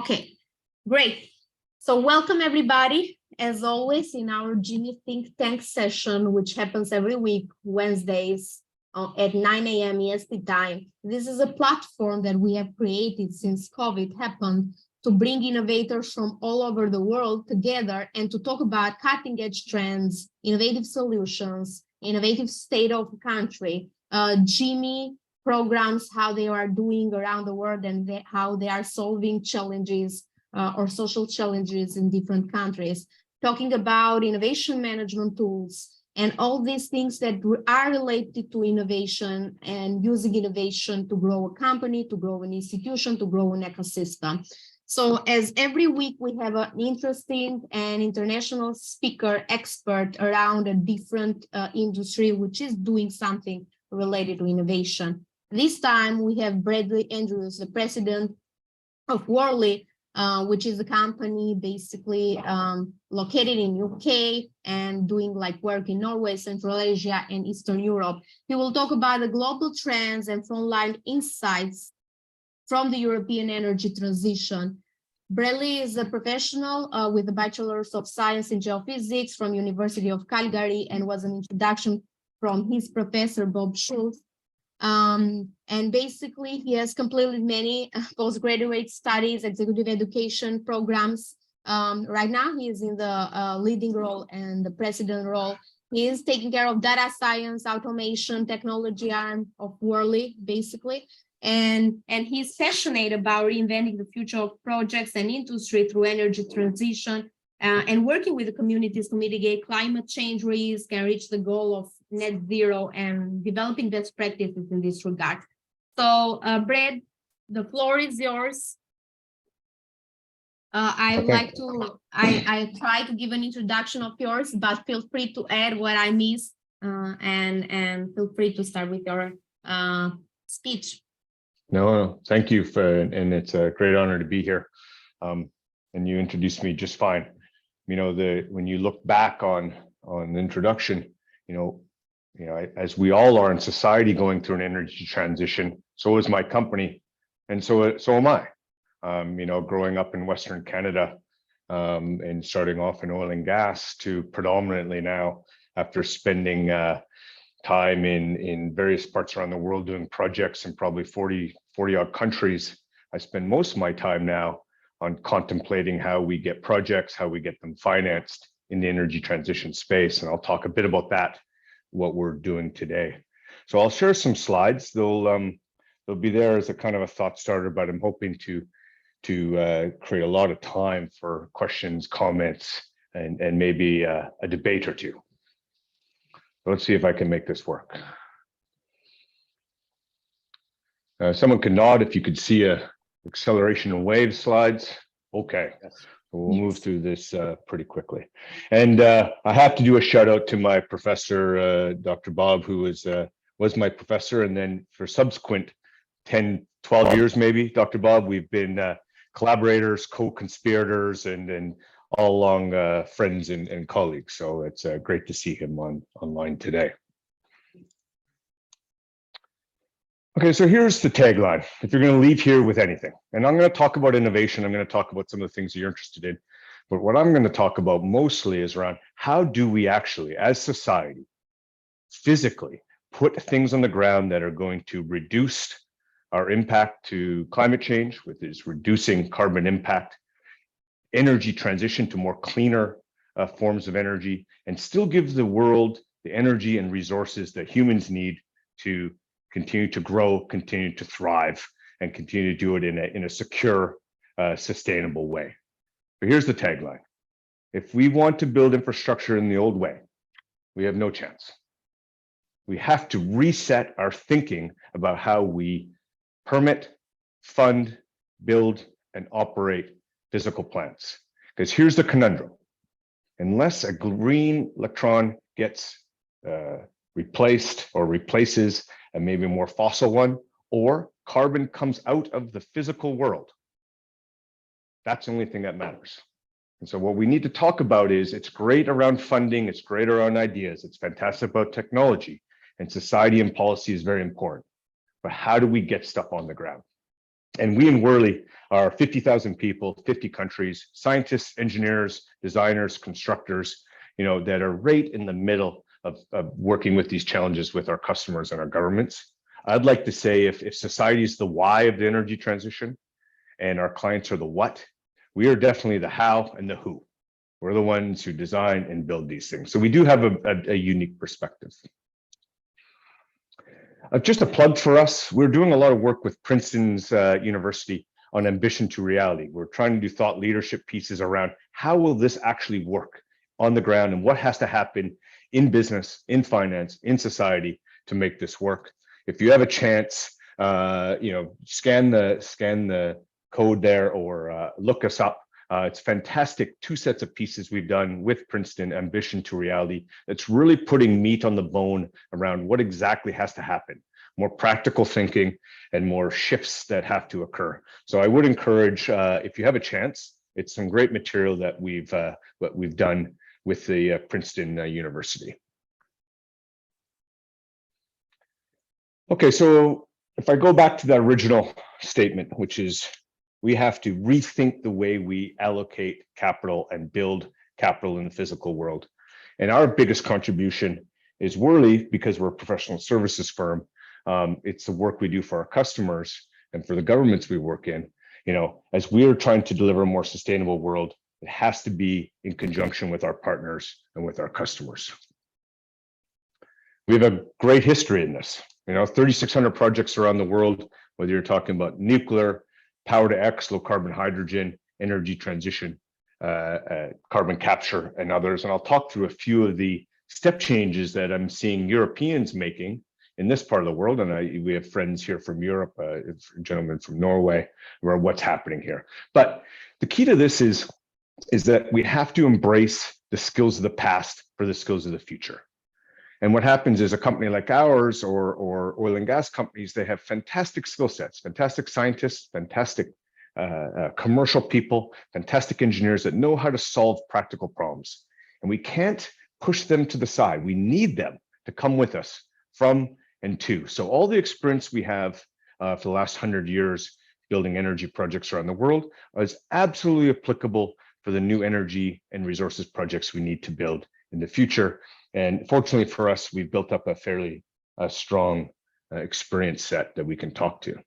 Okay, great. So welcome everybody, as always, in our GIMI Think Tank session, which happens every week, Wednesdays at 9 a.m. EST time. This is a platform that we have created since COVID happened to bring innovators from all over the world together and to talk about cutting edge trends, innovative solutions, innovative state of the country, GIMI programs, how they are doing around the world and how they are solving challenges or social challenges in different countries, talking about innovation management tools and all these things that are related to innovation and using innovation to grow a company, to grow an institution, to grow an ecosystem. So as every week, we have an interesting and international speaker expert around a different industry, which is doing something related to innovation. This time we have Bradley Andrews, the president of Worley, which is a company basically located in UK and doing like work in Norway, Central Asia, and Eastern Europe. He will talk about the global trends and frontline insights from the European energy transition. Bradley is a professional with a Bachelor's of Science in Geophysics from University of Calgary and was an introduction from his professor, Bob Schultz. And basically he has completed many postgraduate studies, executive education programs. Right now he is in the leading role and the president role. He is taking care of data science, automation, technology arm of Worley, basically. And he's passionate about reinventing the future of projects and industry through energy transition and working with the communities to mitigate climate change risk and reach the goal of net zero and developing best practices in this regard. So Brad, the floor is yours. I would like to, I try to give an introduction of yours, but feel free to add what I missed and feel free to start with your speech. No, thank you and it's a great honor to be here. And you introduced me just fine. You know, when you look back on the introduction, you know, as we all are in society going through an energy transition, so is my company, and so am I. You know, growing up in Western Canada and starting off in oil and gas to predominantly now, after spending time in various parts around the world doing projects in probably 40 odd countries, I spend most of my time now on contemplating how we get projects, how we get them financed in the energy transition space. And I'll talk a bit about that, what we're doing today. So I'll share some slides. They'll be there as a kind of a thought starter, but I'm hoping to create a lot of time for questions, comments, and maybe a debate or two. Let's see if I can make this work. Someone can nod if you could see a acceleration and wave slides. Okay, so we'll move through this pretty quickly. And I have to do a shout out to my professor, Dr. Bob, who was my professor. And then for subsequent 10, 12 years, maybe, Dr. Bob, we've been collaborators, co-conspirators, and all along friends and colleagues. So it's great to see him online today. Okay, so here's the tagline. If you're going to leave here with anything, and I'm going to talk about innovation, I'm going to talk about some of the things that you're interested in, but what I'm going to talk about mostly is around how do we actually, as society, physically put things on the ground that are going to reduce our impact to climate change, which is reducing carbon impact, energy transition to more cleaner forms of energy, and still give the world the energy and resources that humans need to continue to grow, continue to thrive, and continue to do it in a secure, sustainable way. But here's the tagline. If we want to build infrastructure in the old way, we have no chance. We have to reset our thinking about how we permit, fund, build, and operate physical plants. Because here's the conundrum. Unless a green electron gets replaced or replaces a maybe more fossil one, or carbon comes out of the physical world, that's the only thing that matters. And so what we need to talk about is, it's great around funding, it's great around ideas, it's fantastic about technology, and society and policy is very important. But how do we get stuff on the ground? And we in Worley are 50,000 people, 50 countries, scientists, engineers, designers, constructors, that are right in the middle of working with these challenges with our customers and our governments. I'd like to say if society is the why of the energy transition and our clients are the what, we are definitely the how and the who. We're the ones who design and build these things. So we do have a unique perspective. Just a plug for us, we're doing a lot of work with Princeton's University on ambition to reality. We're trying to do thought leadership pieces around how will this actually work on the ground and what has to happen in business, in finance, in society to make this work. If you have a chance, scan the code there or look us up. It's fantastic. 2 sets of pieces we've done with Princeton, Ambition to Reality. It's really putting meat on the bone around what exactly has to happen, more practical thinking and more shifts that have to occur. So I would encourage, if you have a chance, it's some great material that we've done with the Princeton University. Okay, so if I go back to the original statement, which is we have to rethink the way we allocate capital and build capital in the physical world. And our biggest contribution is Worley, because we're a professional services firm. It's the work we do for our customers and for the governments we work in. As we are trying to deliver a more sustainable world, it has to be in conjunction with our partners and with our customers. We have a great history in this. 3,600 projects around the world, whether you're talking about nuclear, power to X, low carbon hydrogen, energy transition, carbon capture, and others. And I'll talk through a few of the step changes that I'm seeing Europeans making in this part of the world. And we have friends here from Europe, a gentleman from Norway, where what's happening here. But the key to this is that we have to embrace the skills of the past for the skills of the future. And what happens is a company like ours or oil and gas companies, they have fantastic skill sets, fantastic scientists, fantastic commercial people, fantastic engineers that know how to solve practical problems. And we can't push them to the side. We need them to come with us from and to. So all the experience we have for the last 100 years building energy projects around the world is absolutely applicable for the new energy and resources projects we need to build in the future. And fortunately for us, we've built up a fairly strong experience set that we can talk to.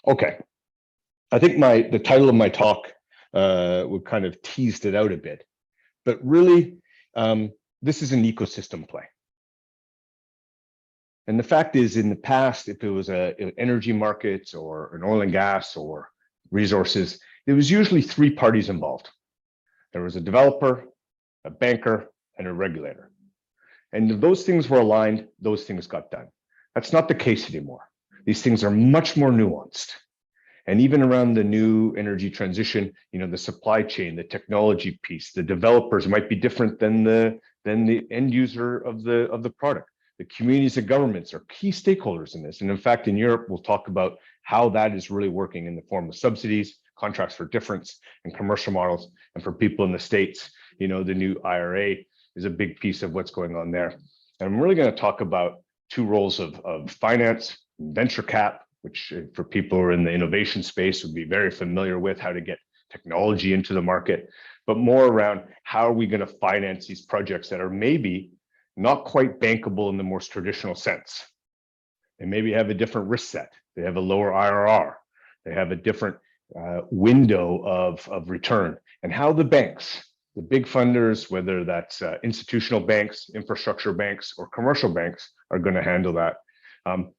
Okay, I think the title of my talk would kind of teased it out a bit, but really, this is an ecosystem play. And the fact is, in the past, if it was energy markets or an oil and gas or resources, there was usually 3 parties involved. There was a developer, a banker, and a regulator. And if those things were aligned, those things got done. That's not the case anymore. These things are much more nuanced. And even around the new energy transition, the supply chain, the technology piece, the developers might be different than the end user of the product. The communities and governments are key stakeholders in this. And in fact, in Europe, we'll talk about how that is really working in the form of subsidies, contracts for difference, and commercial models. And for people in the States, the new IRA is a big piece of what's going on there. And I'm really going to talk about 2 roles of finance, venture cap, which for people who are in the innovation space would be very familiar with how to get technology into the market, but more around how are we going to finance these projects that are maybe not quite bankable in the most traditional sense. They maybe have a different risk set. They have a lower IRR. They have a different window of return, and how the banks, the big funders, whether that's institutional banks, infrastructure banks, or commercial banks, are going to handle that.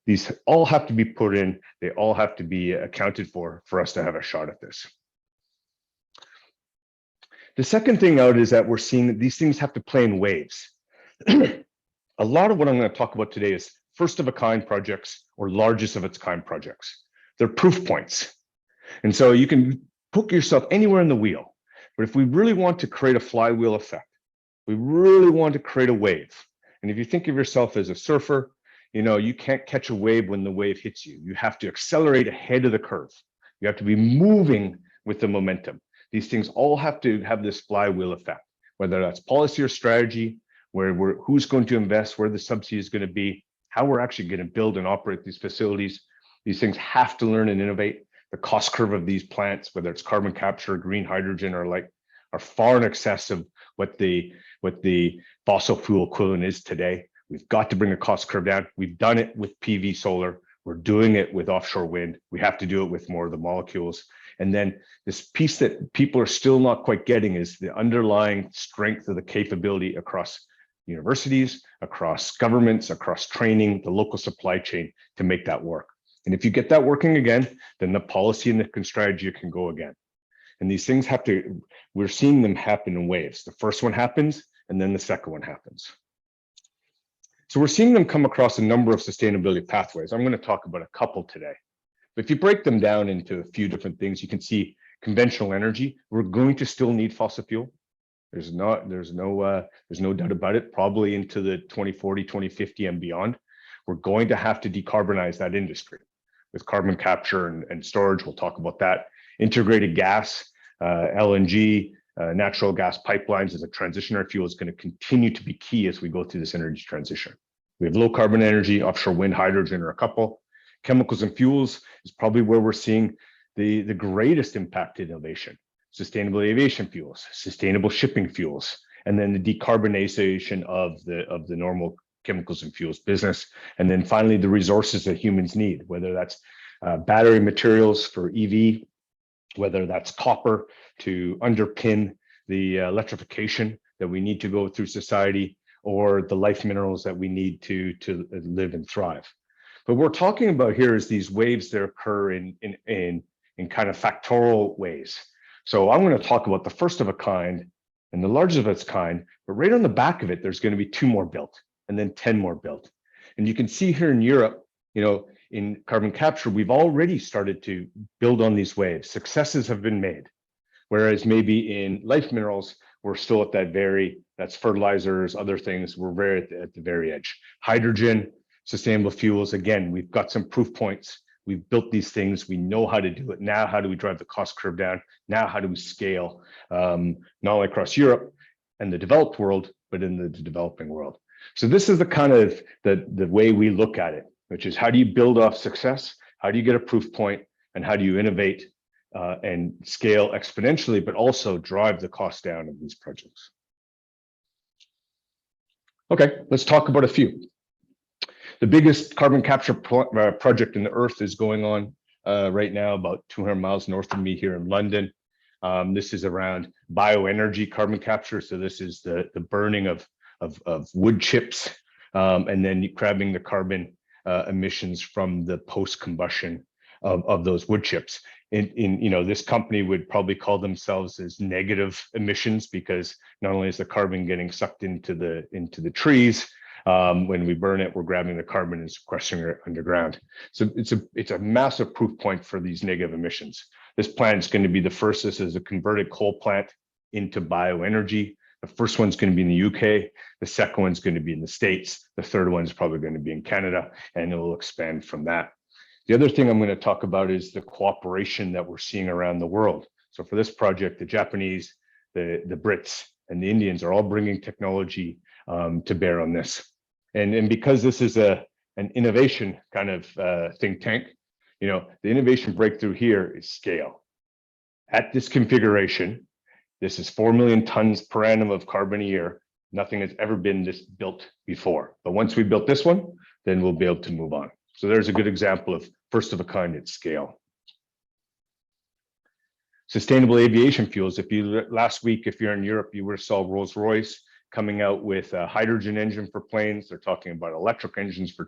These all have to be put in. They all have to be accounted for us to have a shot at this. The second thing out is that we're seeing that these things have to play in waves. A lot of what I'm going to talk about today is first of a kind projects or largest of its kind projects. They're proof points. And so you can put yourself anywhere in the wheel. But if we really want to create a flywheel effect, we really want to create a wave. And if you think of yourself as a surfer, you can't catch a wave when the wave hits you. You have to accelerate ahead of the curve. You have to be moving with the momentum. These things all have to have this flywheel effect, whether that's policy or strategy, who's going to invest, where the subsidy is going to be, how we're actually going to build and operate these facilities. These things have to learn and innovate. The cost curve of these plants, whether it's carbon capture, green hydrogen, or like, are far in excess of what the fossil fuel equivalent is today. We've got to bring the cost curve down. We've done it with PV solar. We're doing it with offshore wind. We have to do it with more of the molecules. And then this piece that people are still not quite getting is the underlying strength of the capability across universities, across governments, across training, the local supply chain to make that work. And if you get that working again, then the policy and the strategy can go again. And these things have to, we're seeing them happen in waves. The first one happens, and then the second one happens. So we're seeing them come across a number of sustainability pathways. I'm going to talk about a couple today. But if you break them down into a few different things, you can see conventional energy. We're going to still need fossil fuel. There's no doubt about it, probably into the 2040, 2050 and beyond. We're going to have to decarbonize that industry with carbon capture and storage. We'll talk about that. Integrated gas, LNG, natural gas pipelines as a transitionary fuel is going to continue to be key as we go through this energy transition. We have low carbon energy, offshore wind, hydrogen are a couple. Chemicals and fuels is probably where we're seeing the greatest impact innovation. Sustainable aviation fuels, sustainable shipping fuels, and then the decarbonization of the normal chemicals and fuels business. And then finally, the resources that humans need, whether that's battery materials for EV, whether that's copper to underpin the electrification that we need to go through society, or the life minerals that we need to live and thrive. But what we're talking about here is these waves that occur in kind of factorial ways. So I'm going to talk about the first of a kind and the largest of its kind, but right on the back of it, there's going to be 2 more built and then 10 more built. And you can see here in Europe, you know, in carbon capture, we've already started to build on these waves. Successes have been made. Whereas maybe in life minerals, we're still at that's fertilizers, other things, we're very at the very edge. Hydrogen, sustainable fuels, again, we've got some proof points. We've built these things. We know how to do it. Now, how do we drive the cost curve down? Now, how do we scale, not only across Europe and the developed world, but in the developing world? So this is the kind of the way we look at it, which is how do you build off success? How do you get a proof point? And how do you innovate and scale exponentially, but also drive the cost down of these projects? Okay, let's talk about a few. The biggest carbon capture project in the earth is going on right now, about 200 miles north of me here in London. This is around bioenergy carbon capture. So this is the burning of wood chips and then grabbing the carbon emissions from the post-combustion of those wood chips. This company would probably call themselves as negative emissions, because not only is the carbon getting sucked into the trees, when we burn it, we're grabbing the carbon and sequestering it underground. So it's a massive proof point for these negative emissions. This plant is going to be the first. This is a converted coal plant into bioenergy. The first one's going to be in the UK. The second one's going to be in the States. The third one's probably going to be in Canada, and it will expand from that. The other thing I'm going to talk about is the cooperation that we're seeing around the world. So for this project, the Japanese, the Brits, and the Indians are all bringing technology to bear on this. And because this is an innovation kind of think tank, the innovation breakthrough here is scale. At this configuration, this is 4 million tons per annum of carbon a year. Nothing has ever been this built before. But once we built this one, then we'll be able to move on. So there's a good example of first of a kind at scale. Sustainable aviation fuels. Last week, if you're in Europe, you would have saw Rolls-Royce coming out with a hydrogen engine for planes. They're talking about electric engines for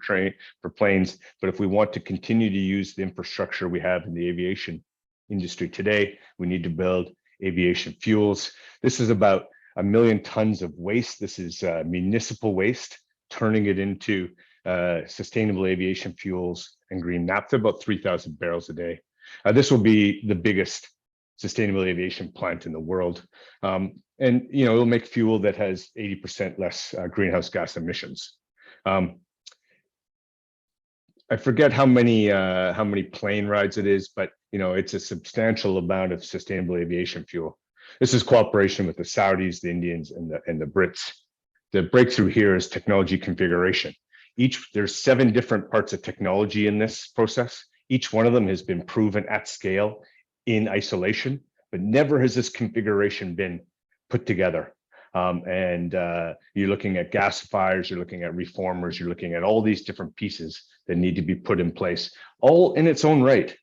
planes. But if we want to continue to use the infrastructure we have in the aviation industry today, we need to build aviation fuels. This is about 1 million tons of waste. This is municipal waste, turning it into sustainable aviation fuels and green naphtha, about 3,000 barrels a day. This will be the biggest sustainable aviation plant in the world. And it'll make fuel that has 80% less greenhouse gas emissions. I forget how many plane rides it is, but it's a substantial amount of sustainable aviation fuel. This is cooperation with the Saudis, the Indians, and the Brits. The breakthrough here is technology configuration. There's 7 different parts of technology in this process. Each one of them has been proven at scale in isolation, but never has this configuration been put together. You're looking at gasifiers, you're looking at reformers, you're looking at all these different pieces that need to be put in place, all in its own right.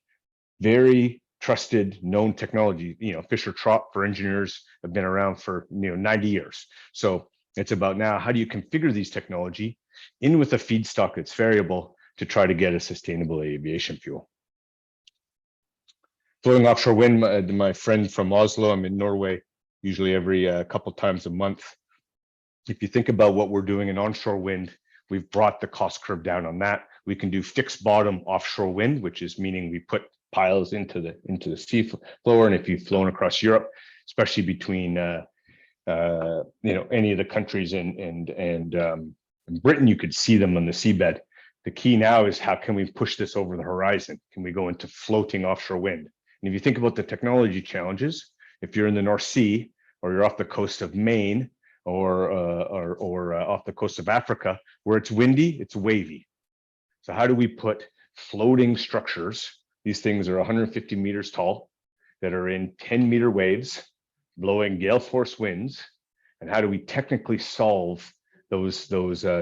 Very trusted, known technology. Fischer-Tropsch for engineers have been around for 90 years. So it's about now, how do you configure these technology in with a feedstock that's variable to try to get a sustainable aviation fuel? Floating offshore wind, my friend from Oslo, I'm in Norway, usually every couple times a month. If you think about what we're doing in onshore wind, we've brought the cost curve down on that. We can do fixed bottom offshore wind, which is meaning we put piles into the sea floor. And if you've flown across Europe, especially between any of the countries and Britain, you could see them on the seabed. The key now is, how can we push this over the horizon? Can we go into floating offshore wind? And if you think about the technology challenges, if you're in the North Sea, or you're off the coast of Maine, or off the coast of Africa, where it's windy, it's wavy. So how do we put floating structures? These things are 150 meters tall, that are in 10-meter waves, blowing gale force winds. And how do we technically solve those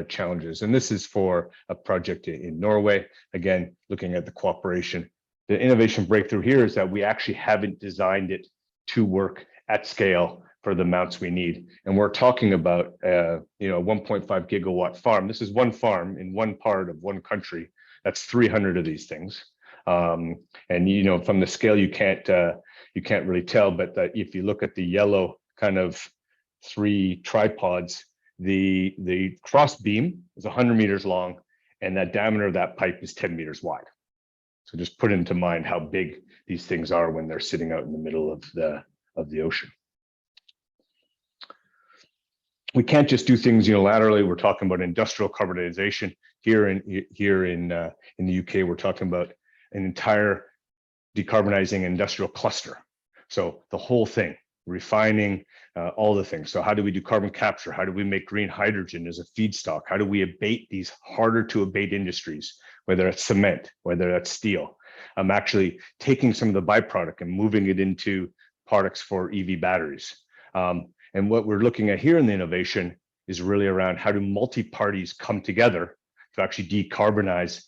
challenges? And this is for a project in Norway. Again, looking at the cooperation. The innovation breakthrough here is that we actually haven't designed it to work at scale for the amounts we need. And we're talking about a 1.5 gigawatt farm. This is one farm in one part of one country. That's 300 of these things. And from the scale, you can't really tell, but if you look at the yellow kind of 3 tripods, the cross beam is 100 meters long, and that diameter of that pipe is 10 meters wide. So just put into mind how big these things are when they're sitting out in the middle of the ocean. We can't just do things unilaterally. We're talking about industrial carbonization here in the UK. We're talking about an entire decarbonizing industrial cluster. So the whole thing, refining, all the things. So how do we do carbon capture? How do we make green hydrogen as a feedstock? How do we abate these harder to abate industries, whether it's cement, whether that's steel? I'm actually taking some of the byproduct and moving it into products for EV batteries. And what we're looking at here in the innovation is really around, how do multi-parties come together to actually decarbonize?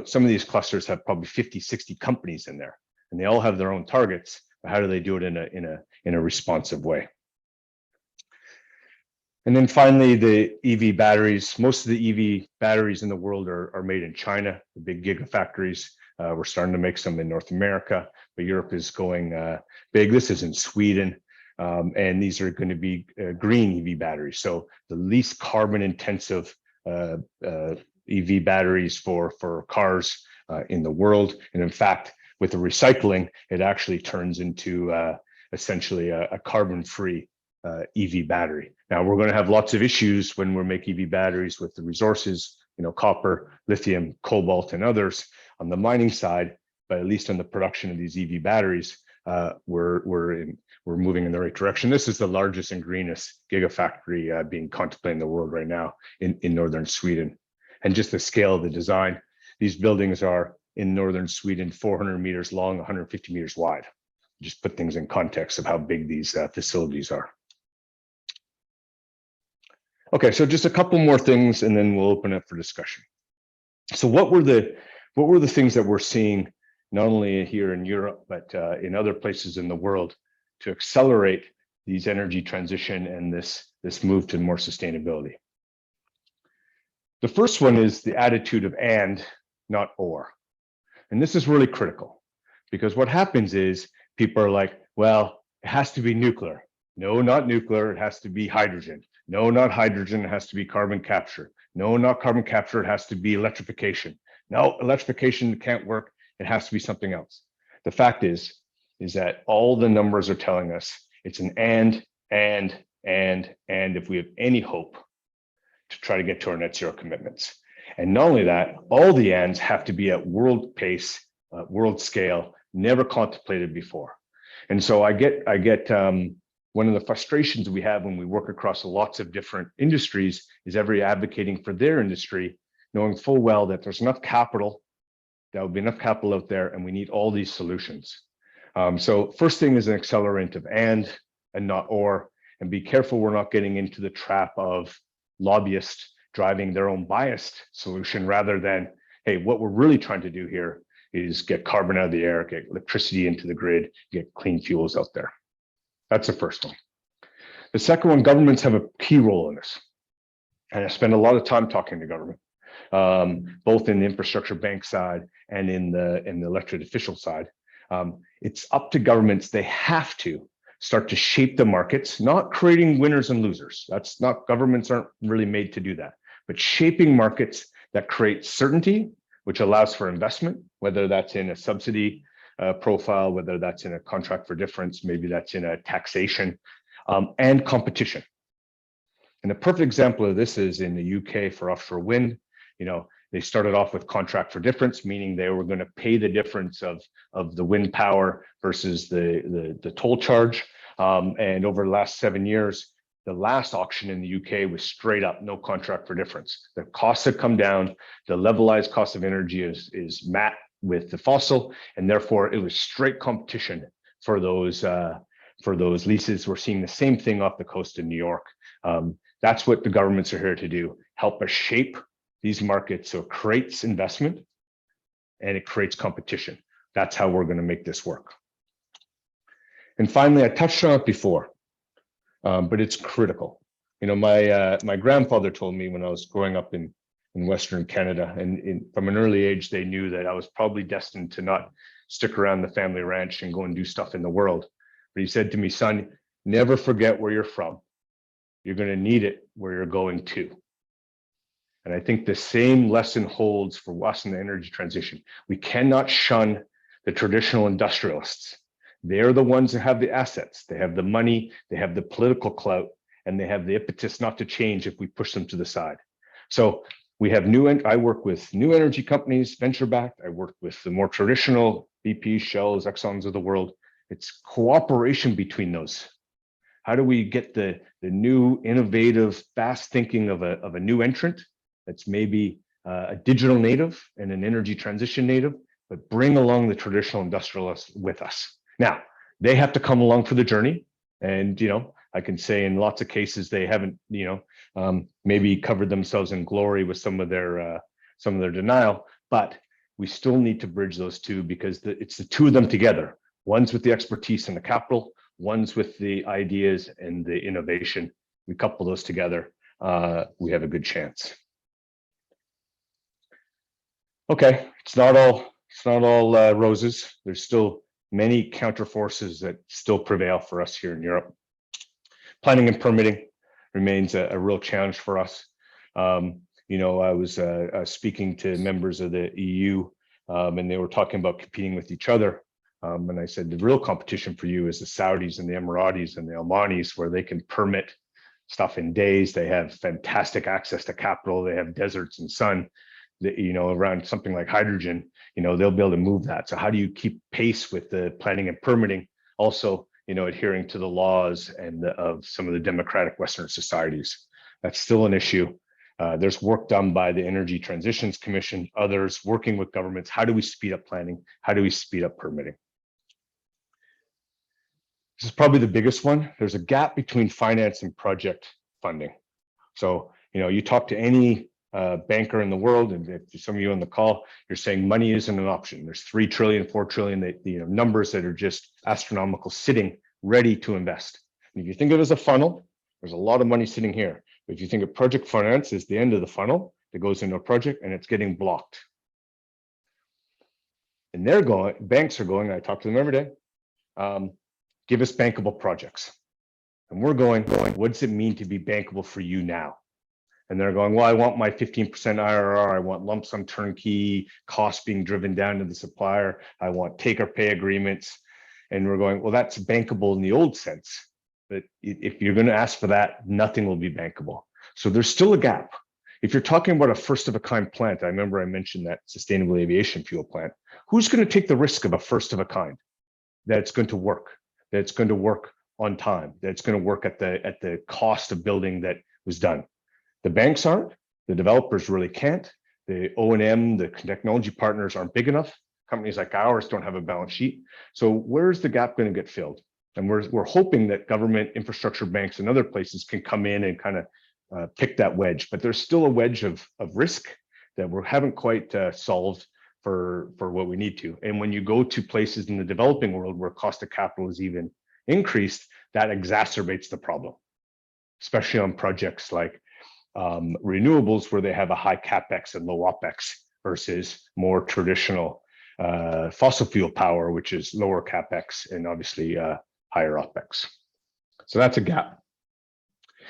Some of these clusters have probably 50, 60 companies in there, and they all have their own targets. But how do they do it in a responsive way? And then finally, the EV batteries. Most of the EV batteries in the world are made in China, the big gigafactories. We're starting to make some in North America, but Europe is going big. This is in Sweden. And these are going to be green EV batteries. So the least carbon intensive EV batteries for cars in the world. And in fact, with the recycling, it actually turns into essentially a carbon-free EV battery. Now, we're going to have lots of issues when we make EV batteries with the resources, copper, lithium, cobalt, and others on the mining side, but at least on the production of these EV batteries, we're moving in the right direction. This is the largest and greenest gigafactory being contemplated in the world right now in northern Sweden. And just the scale of the design, these buildings are in northern Sweden, 400 meters long, 150 meters wide. Just put things in context of how big these facilities are. Okay, so just a couple more things, and then we'll open up for discussion. So what were the things that we're seeing, not only here in Europe, but in other places in the world, to accelerate these energy transition and this move to more sustainability? The first one is the attitude of and, not or. And this is really critical, because what happens is people are like, well, it has to be nuclear. No, not nuclear, it has to be hydrogen. No, not hydrogen, it has to be carbon capture. No, not carbon capture, it has to be electrification. No, electrification can't work, it has to be something else. The fact is that all the numbers are telling us it's an and if we have any hope to try to get to our net zero commitments. And not only that, all the ands have to be at world pace, world scale, never contemplated before. And so I get one of the frustrations we have when we work across lots of different industries is every advocating for their industry, knowing full well that there's enough capital There will be enough capital out there, and we need all these solutions. So first thing is an accelerant of and not or, and be careful we're not getting into the trap of lobbyists driving their own biased solution rather than, hey, what we're really trying to do here is get carbon out of the air, get electricity into the grid, get clean fuels out there. That's the first one. The second one, governments have a key role in this. And I spend a lot of time talking to government, both in the infrastructure bank side and in the elected official side. It's up to governments. They have to start to shape the markets, not creating winners and losers. That's not, governments aren't really made to do that, but shaping markets that create certainty, which allows for investment, whether that's in a subsidy profile, whether that's in a contract for difference, maybe that's in a taxation, and competition. And a perfect example of this is in the UK for offshore wind. You know, they started off with contract for difference, meaning they were going to pay the difference of the wind power versus the toll charge. And over the last 7 years, the last auction in the UK was straight up, no contract for difference. The costs have come down. The levelized cost of energy is met with the fossil, and therefore it was straight competition for those leases. We're seeing the same thing off the coast of New York. That's what the governments are here to do, help us shape these markets so it creates investment and it creates competition. That's how we're going to make this work. And finally, I touched on it before, but it's critical. You know, my grandfather told me when I was growing up in Western Canada, and from an early age, they knew that I was probably destined to not stick around the family ranch and go and do stuff in the world. But he said to me, son, never forget where you're from. You're going to need it where you're going to. And I think the same lesson holds for us in the energy transition. We cannot shun the traditional industrialists. They're the ones that have the assets. They have the money, they have the political clout, and they have the impetus not to change if we push them to the side. So we have I work with new energy companies, venture-backed. I work with the more traditional BP, Shells, Exxons of the world. It's cooperation between those. How do we get the new, innovative, fast thinking of a new entrant that's maybe a digital native and an energy transition native, but bring along the traditional industrialists with us. Now, they have to come along for the journey. And, you know, I can say in lots of cases, they haven't, you know, maybe covered themselves in glory with some of their denial, but we still need to bridge those two because it's the two of them together. One's with the expertise and the capital, one's with the ideas and the innovation. We couple those together, we have a good chance. Okay, it's not all roses. There's still many counter forces that still prevail for us here in Europe. Planning and permitting remains a real challenge for us. You know, I was speaking to members of the EU, and they were talking about competing with each other. And I said, the real competition for you is the Saudis and the Emiratis and the Omanis, where they can permit stuff in days. They have fantastic access to capital. They have deserts and sun. You know, around something like hydrogen, you know, they'll be able to move that. So how do you keep pace with the planning and permitting? Also, you know, adhering to the laws and of some of the democratic Western societies. That's still an issue. There's work done by the Energy Transitions Commission, others working with governments. How do we speed up planning? How do we speed up permitting? This is probably the biggest one. There's a gap between finance and project funding. So, you know, you talk to any banker in the world, and if some of you on the call, you're saying money isn't an option. There's 3 trillion, 4 trillion, you know, numbers that are just astronomical, sitting ready to invest. And if you think of it as a funnel, there's a lot of money sitting here. But if you think of project finance as the end of the funnel that goes into a project and it's getting blocked. And they're going, banks are going, I talk to them every day, give us bankable projects. And we're going, what does it mean to be bankable for you now? And they're going, well, I want my 15% IRR. I want lump sum turnkey costs being driven down to the supplier. I want take or pay agreements. And we're going, well, that's bankable in the old sense. But if you're going to ask for that, nothing will be bankable. So there's still a gap. If you're talking about a first of a kind plant, I remember I mentioned that sustainable aviation fuel plant. Who's going to take the risk of a first of a kind? That it's going to work, that it's going to work on time, that it's going to work at the cost of building that was done. The banks aren't, the developers really can't, the O&M, the technology partners aren't big enough. Companies like ours don't have a balance sheet. So where's the gap going to get filled? And we're hoping that government infrastructure banks and other places can come in and kind of pick that wedge. But there's still a wedge of risk that we haven't quite solved for what we need to. And when you go to places in the developing world where cost of capital is even increased, that exacerbates the problem, especially on projects like renewables, where they have a high capex and low opex versus more traditional fossil fuel power, which is lower capex and obviously higher opex. So that's a gap.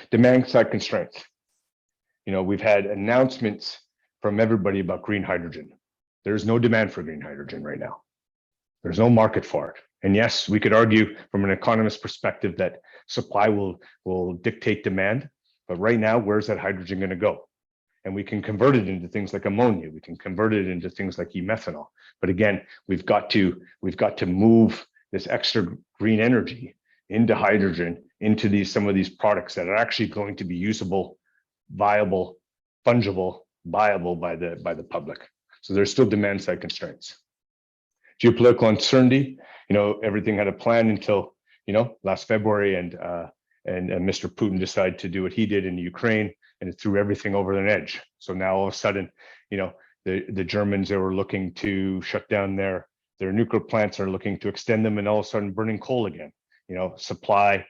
Demand side constraints. You know, we've had announcements from everybody about green hydrogen. There's no demand for green hydrogen right now. There's no market for it. And yes, we could argue from an economist perspective that supply will dictate demand, but right now, where's that hydrogen going to go? And we can convert it into things like ammonia. We can convert it into things like e-methanol. But again, we've got to move this extra green energy into hydrogen, into some of these products that are actually going to be usable, viable, fungible, viable by the public. So there's still demand side constraints. Geopolitical uncertainty. You know, everything had a plan until, you know, last February, and Mr. Putin decided to do what he did in Ukraine, and it threw everything over an edge. So now all of a sudden, you know, the Germans, they were looking to shut down their nuclear plants, are looking to extend them, and all of a sudden burning coal again. You know, supply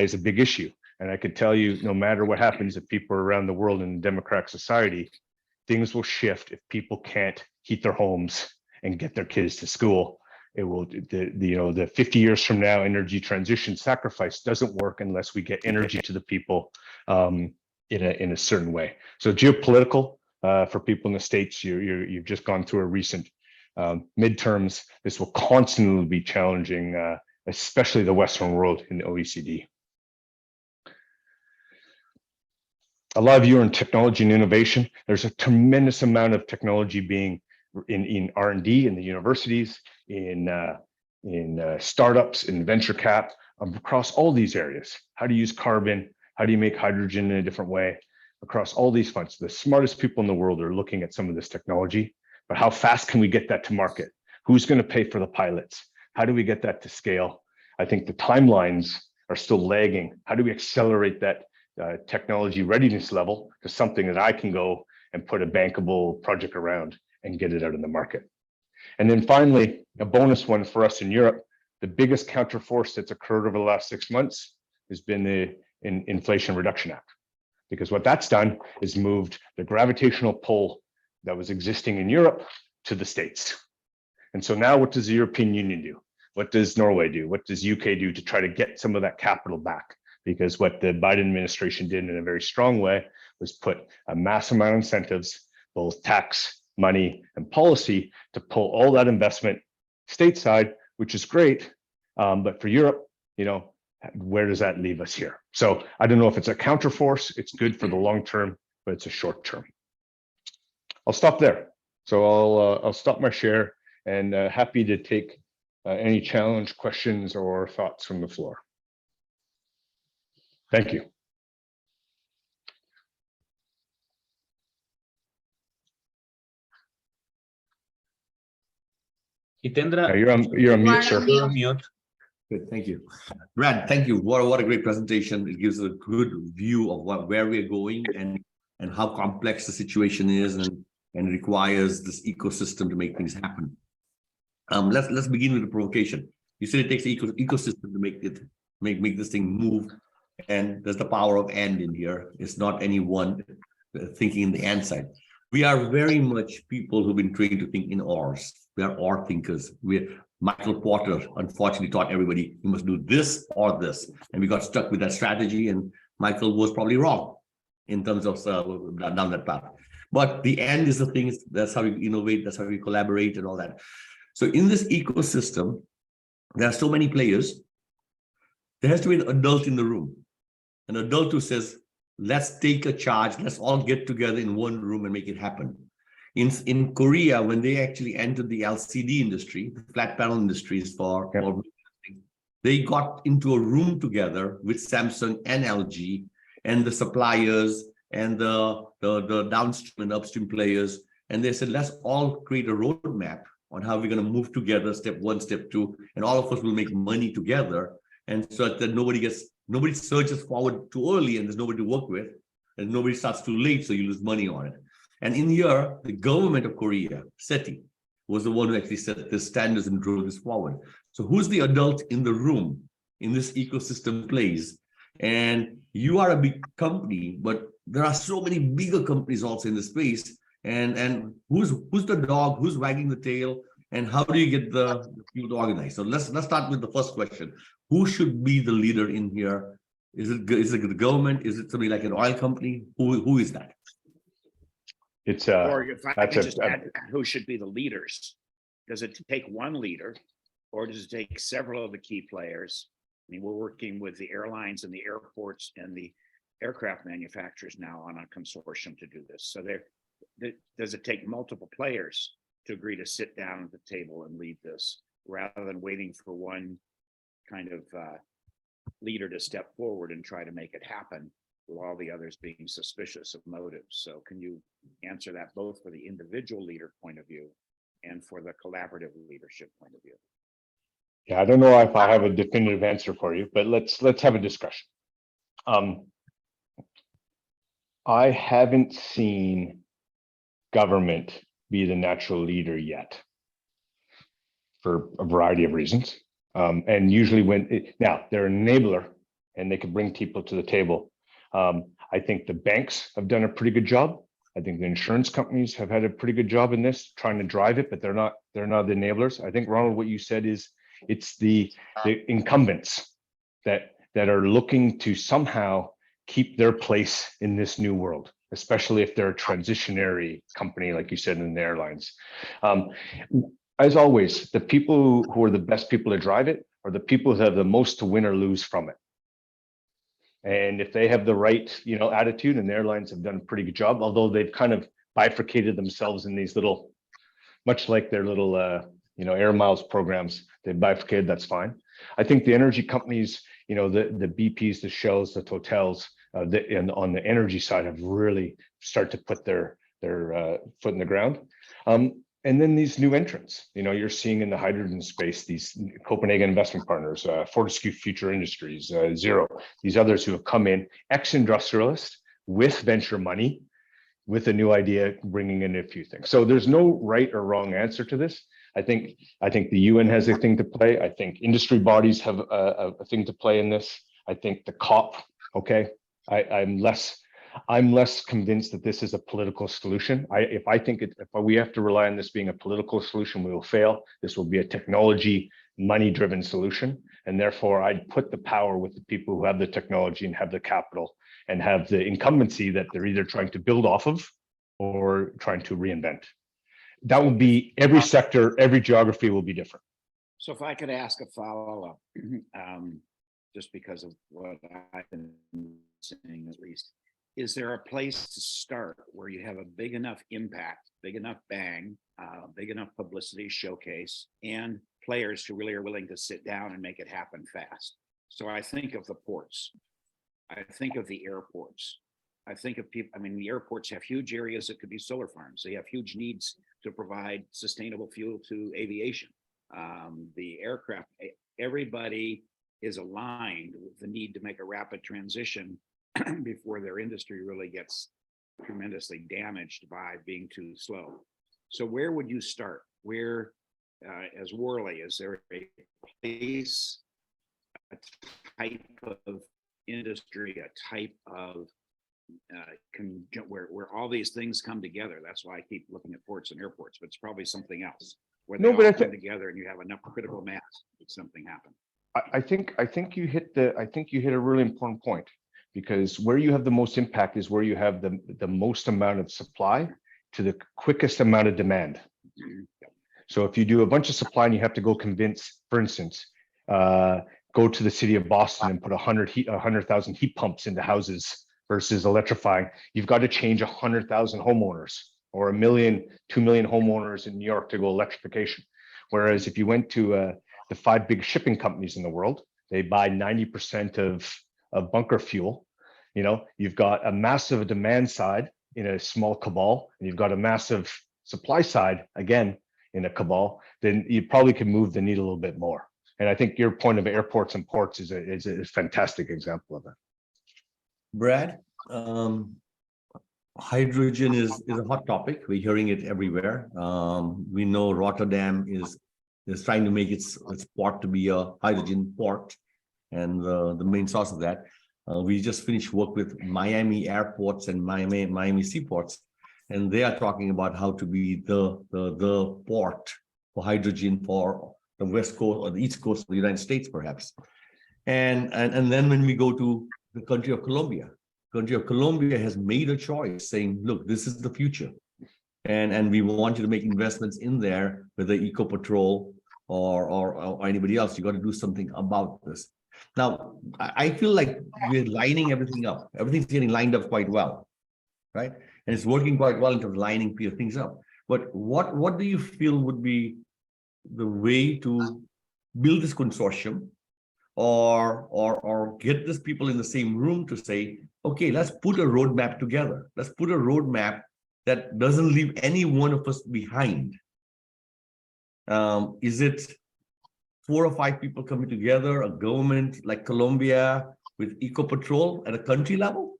is a big issue. And I could tell you, no matter what happens, if people around the world in a democratic society, things will shift if people can't heat their homes and get their kids to school. It will, the 50 years from now, energy transition sacrifice doesn't work unless we get energy to the people in a certain way. So geopolitical, for people in the States, you've just gone through a recent midterms. This will constantly be challenging, especially the Western world in the OECD. A lot of you are in technology and innovation. There's a tremendous amount of technology being in R&D in the universities, in startups, in venture cap, across all these areas. How to use carbon, how do you make hydrogen in a different way, across all these fronts. The smartest people in the world are looking at some of this technology, but how fast can we get that to market? Who's going to pay for the pilots? How do we get that to scale? I think the timelines are still lagging. How do we accelerate that technology readiness level to something that I can go and put a bankable project around and get it out in the market? And then finally, a bonus one for us in Europe, the biggest counterforce that's occurred over the last 6 months has been the Inflation Reduction Act. Because what that's done is moved the gravitational pull that was existing in Europe to the States. And so now what does the European Union do? What does Norway do? What does UK do to try to get some of that capital back? Because what the Biden administration did in a very strong way was put a mass amount of incentives, both tax, money, and policy, to pull all that investment stateside, which is great. But for Europe, you know, where does that leave us here? So I don't know if it's a counterforce. It's good for the long term, but it's a short term. I'll stop there. So I'll stop my share, and happy to take any challenge, questions, or thoughts from the floor. Thank you. Hitendra, You're on mute, sir. you're on mute. Good, thank you. Brad, thank you. What a great presentation. It gives a good view of where we're going and how complex the situation is and requires this ecosystem to make things happen. Let's begin with the provocation. You said it takes an ecosystem to make this thing move, and there's the power of and in here. It's not anyone thinking in the and side. We are very much people who've been trained to think in ors. We are or thinkers. Michael Porter unfortunately taught everybody you must do this or this, and we got stuck with that strategy. And Michael was probably wrong in terms of down that path. But the end is the things. That's how we innovate. That's how we collaborate and all that. So in this ecosystem, there are so many players. There has to be an adult in the room, an adult who says, let's take a charge. Let's all get together in one room and make it happen. In Korea, when they actually entered the LCD industry, the flat panel industries for they got into a room together with Samsung and LG and the suppliers and the downstream and upstream players. And they said, let's all create a roadmap on how we're going to move together, step one, step two, and all of us will make money together. And so that nobody surges forward too early and there's nobody to work with, and nobody starts too late, so you lose money on it. And in here, the government of Korea, SETI, was the one who actually set the standards and drove this forward. So who's the adult in the room in this ecosystem place? And you are a big company, but there are so many bigger companies also in the space. And who's the dog, who's wagging the tail, and how do you get the people to organize? So let's start with the first question. Who should be the leader in here? Is it the government? Is it somebody like an oil company? Who is that? It's Or if I could just a- add, who should be the leaders? Does it take one leader, or does it take several of the key players? I mean, we're working with the airlines and the airports and the aircraft manufacturers now on a consortium to do this. So does it take multiple players to agree to sit down at the table and lead this, rather than waiting for one kind of leader to step forward and try to make it happen, with all the others being suspicious of motives? So can you answer that both for the individual leader point of view and for the collaborative leadership point of view? Yeah, I don't know if I have a definitive answer for you, but let's have a discussion. I haven't seen government be the natural leader yet, for a variety of reasons. And usually now they're an enabler and they can bring people to the table. I think the banks have done a pretty good job. I think the insurance companies have had a pretty good job in this, trying to drive it, but they're not the enablers. I think, Ronald, what you said is it's the incumbents that are looking to somehow keep their place in this new world, especially if they're a transitionary company, like you said, in the airlines. As always, the people who are the best people to drive it are the people who have the most to win or lose from it. And if they have the right, attitude, and the airlines have done a pretty good job, although they've kind of bifurcated themselves in these little, much like their little, air miles programs, they've bifurcated, that's fine. I think the energy companies, the BPs, the Shells, the Totals, and on the energy side have really started to put their foot in the ground. And then these new entrants, you're seeing in the hydrogen space, these Copenhagen Investment Partners, Fortescue Future Industries, Zero, these others who have come in, ex-industrialists with venture money, with a new idea, bringing in a few things. So there's no right or wrong answer to this. I think the UN has a thing to play. I think industry bodies have a thing to play in this. I think the COP, okay, I'm less convinced that this is a political solution. If we have to rely on this being a political solution, we will fail. This will be a technology, money-driven solution. And therefore, I'd put the power with the people who have the technology and have the capital and have the incumbency that they're either trying to build off of or trying to reinvent. That will be every sector, every geography will be different. So if I could ask a follow-up, just because of what I've been saying, at least, is there a place to start where you have a big enough impact, big enough bang, big enough publicity showcase, and players who really are willing to sit down and make it happen fast? So I think of the ports. I think of the airports. I think of people, the airports have huge areas that could be solar farms. They have huge needs to provide sustainable fuel to aviation. The aircraft, everybody is aligned with the need to make a rapid transition before their industry really gets tremendously damaged by being too slow. So where would you start? Where, as Worley, is there a place, a type of industry, a type of where all these things come together? That's why I keep looking at ports and airports, but it's probably something else where they all come together and you have enough critical mass that something happen. I think you hit a really important point, because where you have the most impact is where you have the most amount of supply to the quickest amount of demand. So if you do a bunch of supply and you have to go convince, for instance, go to the city of Boston and put 100,000 heat pumps into houses versus electrifying, you've got to change 100,000 homeowners, or 2 million homeowners in New York to go electrification. Whereas if you went to the 5 big shipping companies in the world, they buy 90% of bunker fuel. You've got a massive demand side in a small cabal, and you've got a massive supply side, again, in a cabal, then you probably can move the needle a little bit more. And I think your point of airports and ports is a fantastic example of that. Brad, hydrogen is a hot topic. We're hearing it everywhere. We know Rotterdam is trying to make its port to be a hydrogen port, and the main source of that. We just finished work with Miami airports and Miami seaports, and they are talking about how to be the port for hydrogen for the West Coast or the East Coast of the United States, perhaps. And then when we go to the country of Colombia has made a choice saying, look, this is the future. And we want you to make investments in there, whether Ecopetrol or anybody else. You got to do something about this. Now, I feel like we're lining everything up. Everything's getting lined up quite well, right? And it's working quite well in terms of lining things up. But what do you feel would be the way to build this consortium or get these people in the same room to say, okay, let's put a roadmap together. Let's put a roadmap that doesn't leave any one of us behind. Is it 4 or 5 people coming together, a government like Colombia with Ecopetrol at a country level?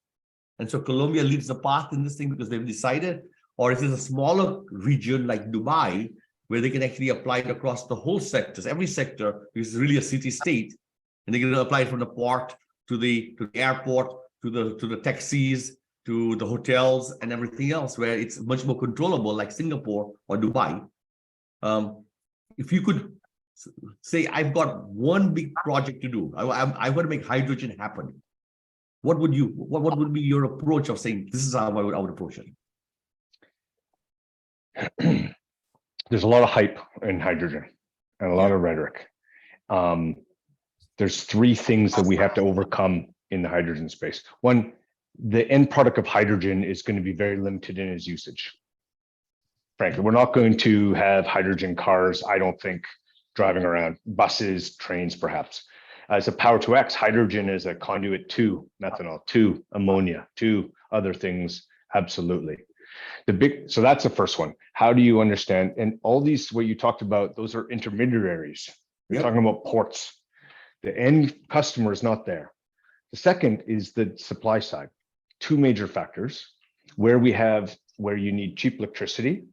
And so Colombia leads the path in this thing because they've decided, or is it a smaller region like Dubai, where they can actually apply it across the whole sectors, every sector, which is really a city state, and they're going to apply it from the port to the airport, to the taxis, to the hotels and everything else, where it's much more controllable, like Singapore or Dubai. If you could say, I've got one big project to do, I want to make hydrogen happen, what would be your approach of saying, this is how I would approach it? There's a lot of hype in hydrogen and a lot of rhetoric. There's 3 things that we have to overcome in the hydrogen space. One, the end product of hydrogen is going to be very limited in its usage. Frankly, we're not going to have hydrogen cars, I don't think, driving around, buses, trains, perhaps. As a power to X, hydrogen is a conduit to methanol, to ammonia, to other things, absolutely. So that's the first one. How do you understand? And all these, what you talked about, those are intermediaries. You're talking about ports. The end customer is not there. The second is the supply side. 2 major factors where you need cheap electricity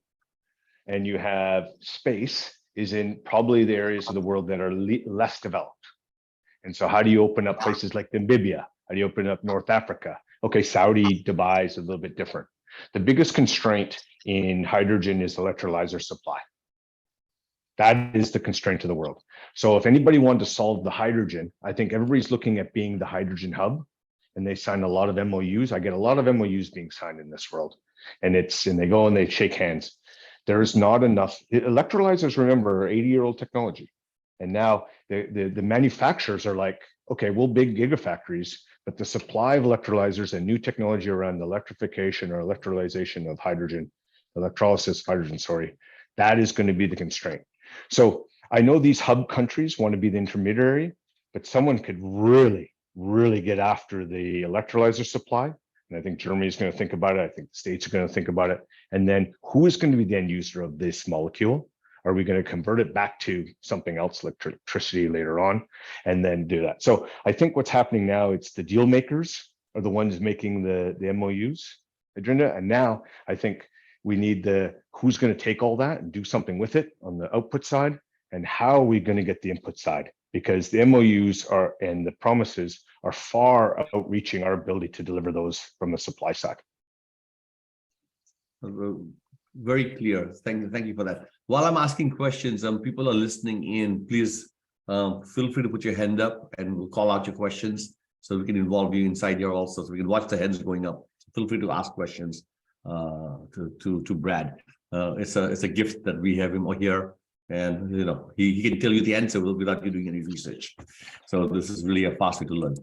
and you have space is in probably the areas of the world that are less developed. And so how do you open up places like Namibia? How do you open up North Africa? Okay, Saudi, Dubai is a little bit different. The biggest constraint in hydrogen is electrolyzer supply. That is the constraint of the world. So if anybody wanted to solve the hydrogen, I think everybody's looking at being the hydrogen hub, and they sign a lot of MOUs. I get a lot of MOUs being signed in this world, and they go and they shake hands. There's not enough. Electrolyzers, remember, are 80-year-old technology. And now the manufacturers are like, okay, we'll big gigafactories, but the supply of electrolyzers and new technology around electrification or electrolyzation of hydrogen, electrolysis of hydrogen, sorry, that is going to be the constraint. So I know these hub countries want to be the intermediary, but someone could really, really get after the electrolyzer supply. And I think Germany is going to think about it. I think the States are going to think about it. And then who is going to be the end user of this molecule? Are we going to convert it back to something else, electricity later on, and then do that? So I think what's happening now, it's the deal makers are the ones making the MOUs agenda. And now I think we need who's going to take all that and do something with it on the output side, and how are we going to get the input side? Because the MOUs and the promises are far outreaching our ability to deliver those from the supply side. Very clear. Thank you for that. While I'm asking questions, people are listening in. Please feel free to put your hand up, and we'll call out your questions so we can involve you inside here also, so we can watch the hands going up. Feel free to ask questions to Brad. It's a gift that we have him here, and he can tell you the answer without you doing any research. So this is really a fast way to learn.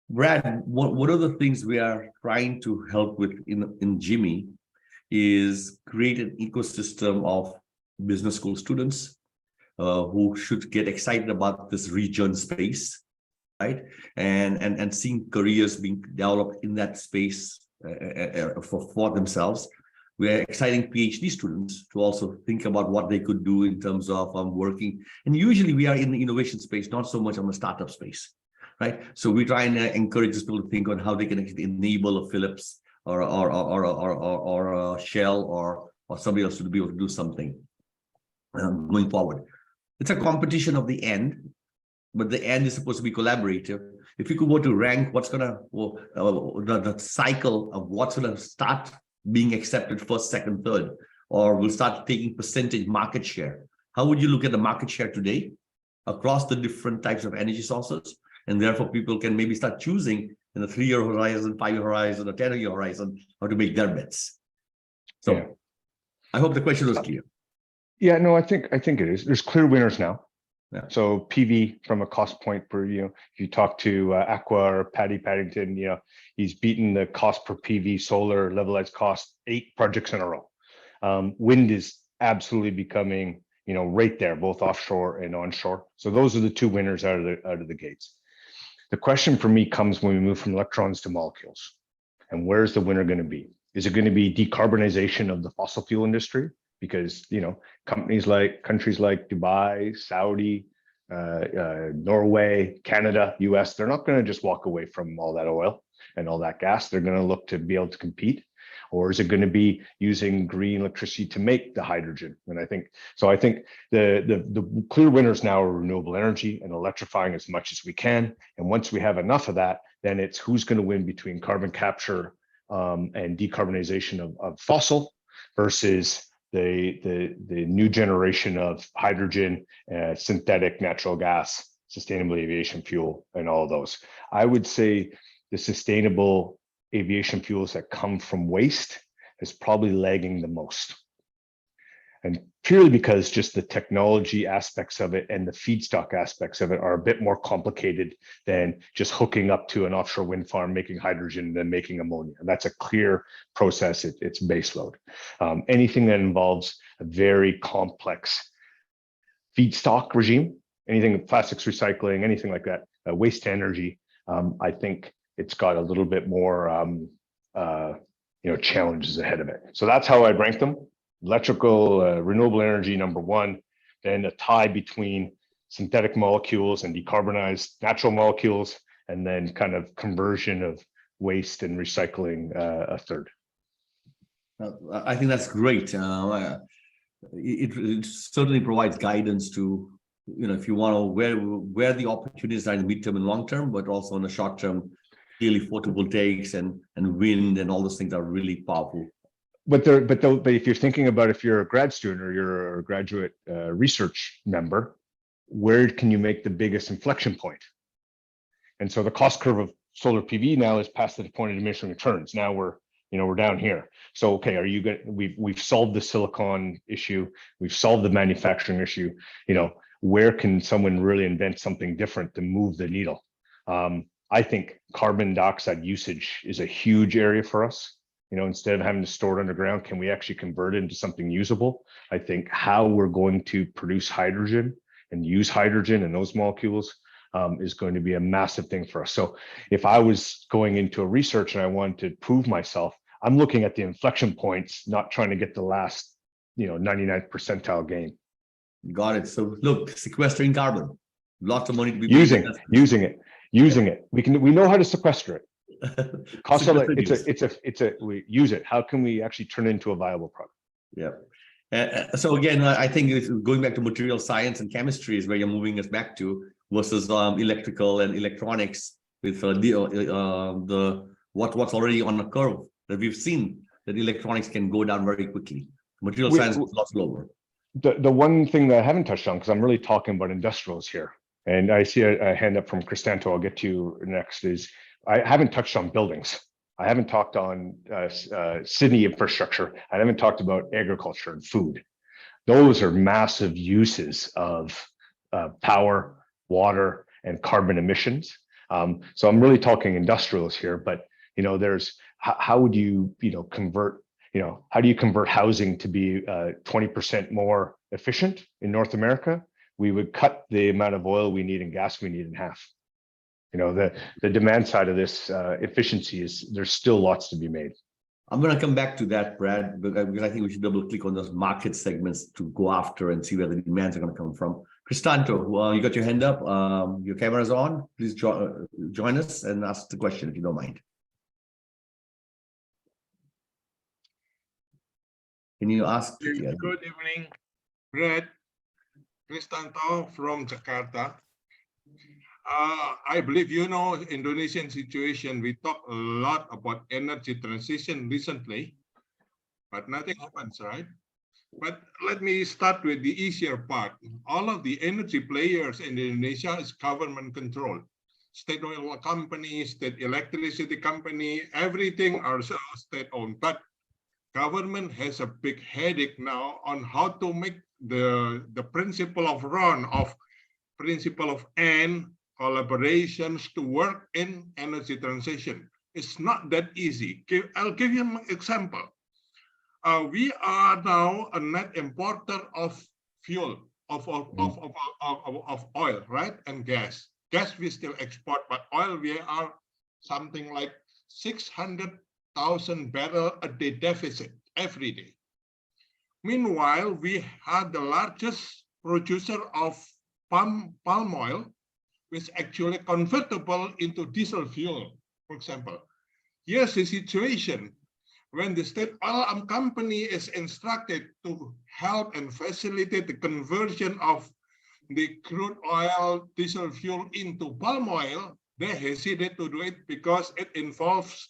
Brad, what are the things we are trying to help with in GIMI is create an ecosystem of business school students who should get excited about this region space, right? And seeing careers being developed in that space for themselves. we're exciting PhD students to also think about what they could do in terms of working. And usually we are in the innovation space, not so much on the startup space, right? So we try and encourage people to think on how they can actually enable a Philips or a Shell or somebody else to be able to do something going forward. It's a competition of the end, but the end is supposed to be collaborative. If you could go to rank what's gonna the cycle of what's gonna start being accepted first, second, third, or will start taking percentage market share, how would you look at the market share today across the different types of energy sources? And therefore people can maybe start choosing in a 3-year horizon, 5-year horizon, or 10-year horizon, how to make their bets. So yeah. I hope the question was clear. Yeah, no, I think it is. There's clear winners now. Yeah. So PV from a cost point per, if you talk to Aqua or Paddy Paddington, he's beaten the cost per PV solar levelized cost 8 projects in a row. Wind is absolutely becoming, right there, both offshore and onshore. So those are the 2 winners out of the gates. The question for me comes when we move from electrons to molecules, and where's the winner going to be? Is it going to be decarbonization of the fossil fuel industry? Because countries like Dubai, Saudi, Norway, Canada, US, they're not going to just walk away from all that oil and all that gas. They're going to look to be able to compete. Or is it going to be using green electricity to make the hydrogen? And I think the clear winners now are renewable energy and electrifying as much as we can. And once we have enough of that, then it's who's going to win between carbon capture and decarbonization of fossil versus the new generation of hydrogen, synthetic natural gas, sustainable aviation fuel, and all of those. I would say the sustainable aviation fuels that come from waste is probably lagging the most. And purely because just the technology aspects of it and the feedstock aspects of it are a bit more complicated than just hooking up to an offshore wind farm, making hydrogen, and then making ammonia. That's a clear process. It's base load. Anything that involves a very complex feedstock regime, anything plastics recycling, anything like that, waste to energy, I think it's got a little bit more challenges ahead of it. So that's how I'd rank them. Electrical, renewable energy, number 1, then a tie between synthetic molecules and decarbonized natural molecules, and then kind of conversion of waste and recycling a third. I think that's great. It certainly provides guidance to, if you want to, where the opportunities are in the midterm and long term, but also in the short term, clearly photovoltaics and wind and all those things are really powerful. But if you're thinking about, if you're a grad student or you're a graduate research member, where can you make the biggest inflection point? And so the cost curve of solar PV now is past the point of diminishing returns. Now we're down here. So okay, are you good? We've solved the silicon issue. We've solved the manufacturing issue. Where can someone really invent something different to move the needle? I think carbon dioxide usage is a huge area for us. Instead of having to store it underground, can we actually convert it into something usable? I think how we're going to produce hydrogen and use hydrogen and those molecules is going to be a massive thing for us. So if I was going into a research and I wanted to prove myself, I'm looking at the inflection points, not trying to get the last, 99th percentile gain. Got it. So look, sequestering carbon, lots of money to be using it. We know how to sequester it. Cost of we use it. How can we actually turn it into a viable product? Yeah. So again, I think it's going back to material science and chemistry is where you're moving us back to, versus electrical and electronics with what's already on the curve that we've seen that electronics can go down very quickly. Material science is a lot slower. The one thing that I haven't touched on, because I'm really talking about industrials here, and I see a hand up from Cristanto, I'll get to you next, is I haven't touched on buildings. I haven't talked on city infrastructure. I haven't talked about agriculture and food. Those are massive uses of power, water, and carbon emissions. So I'm really talking industrials here, but there's how would you convert, how do you convert housing to be 20% more efficient in North America? We would cut the amount of oil we need and gas we need in half. The demand side of this efficiency there's still lots to be made. I'm going to come back to that, Brad, because I think we should double click on those market segments to go after and see where the demands are going to come from. Cristanto, you got your hand up. Your camera's on. Please join us and ask the question if you don't mind. Can you ask? Yeah. Good evening, Brad. Cristanto from Jakarta. I believe you know Indonesian situation. We talk a lot about energy transition recently, but nothing happens, right? But let me start with the easier part. All of the energy players in Indonesia is government controlled. State oil company, state electricity company, everything are state-owned. But government has a big headache now on how to make the principle of RON, of principle of N, collaborations to work in energy transition. It's not that easy. I'll give you an example. We are now a net importer of fuel, of oil, right? And gas. Gas we still export, but oil we are something like 600,000 barrel a day deficit every day. Meanwhile, we are the largest producer of palm oil, which actually convertible into diesel fuel, for example. Here's the situation. When the state oil company is instructed to help and facilitate the conversion of the crude oil, diesel fuel into palm oil, they hesitate to do it because it involves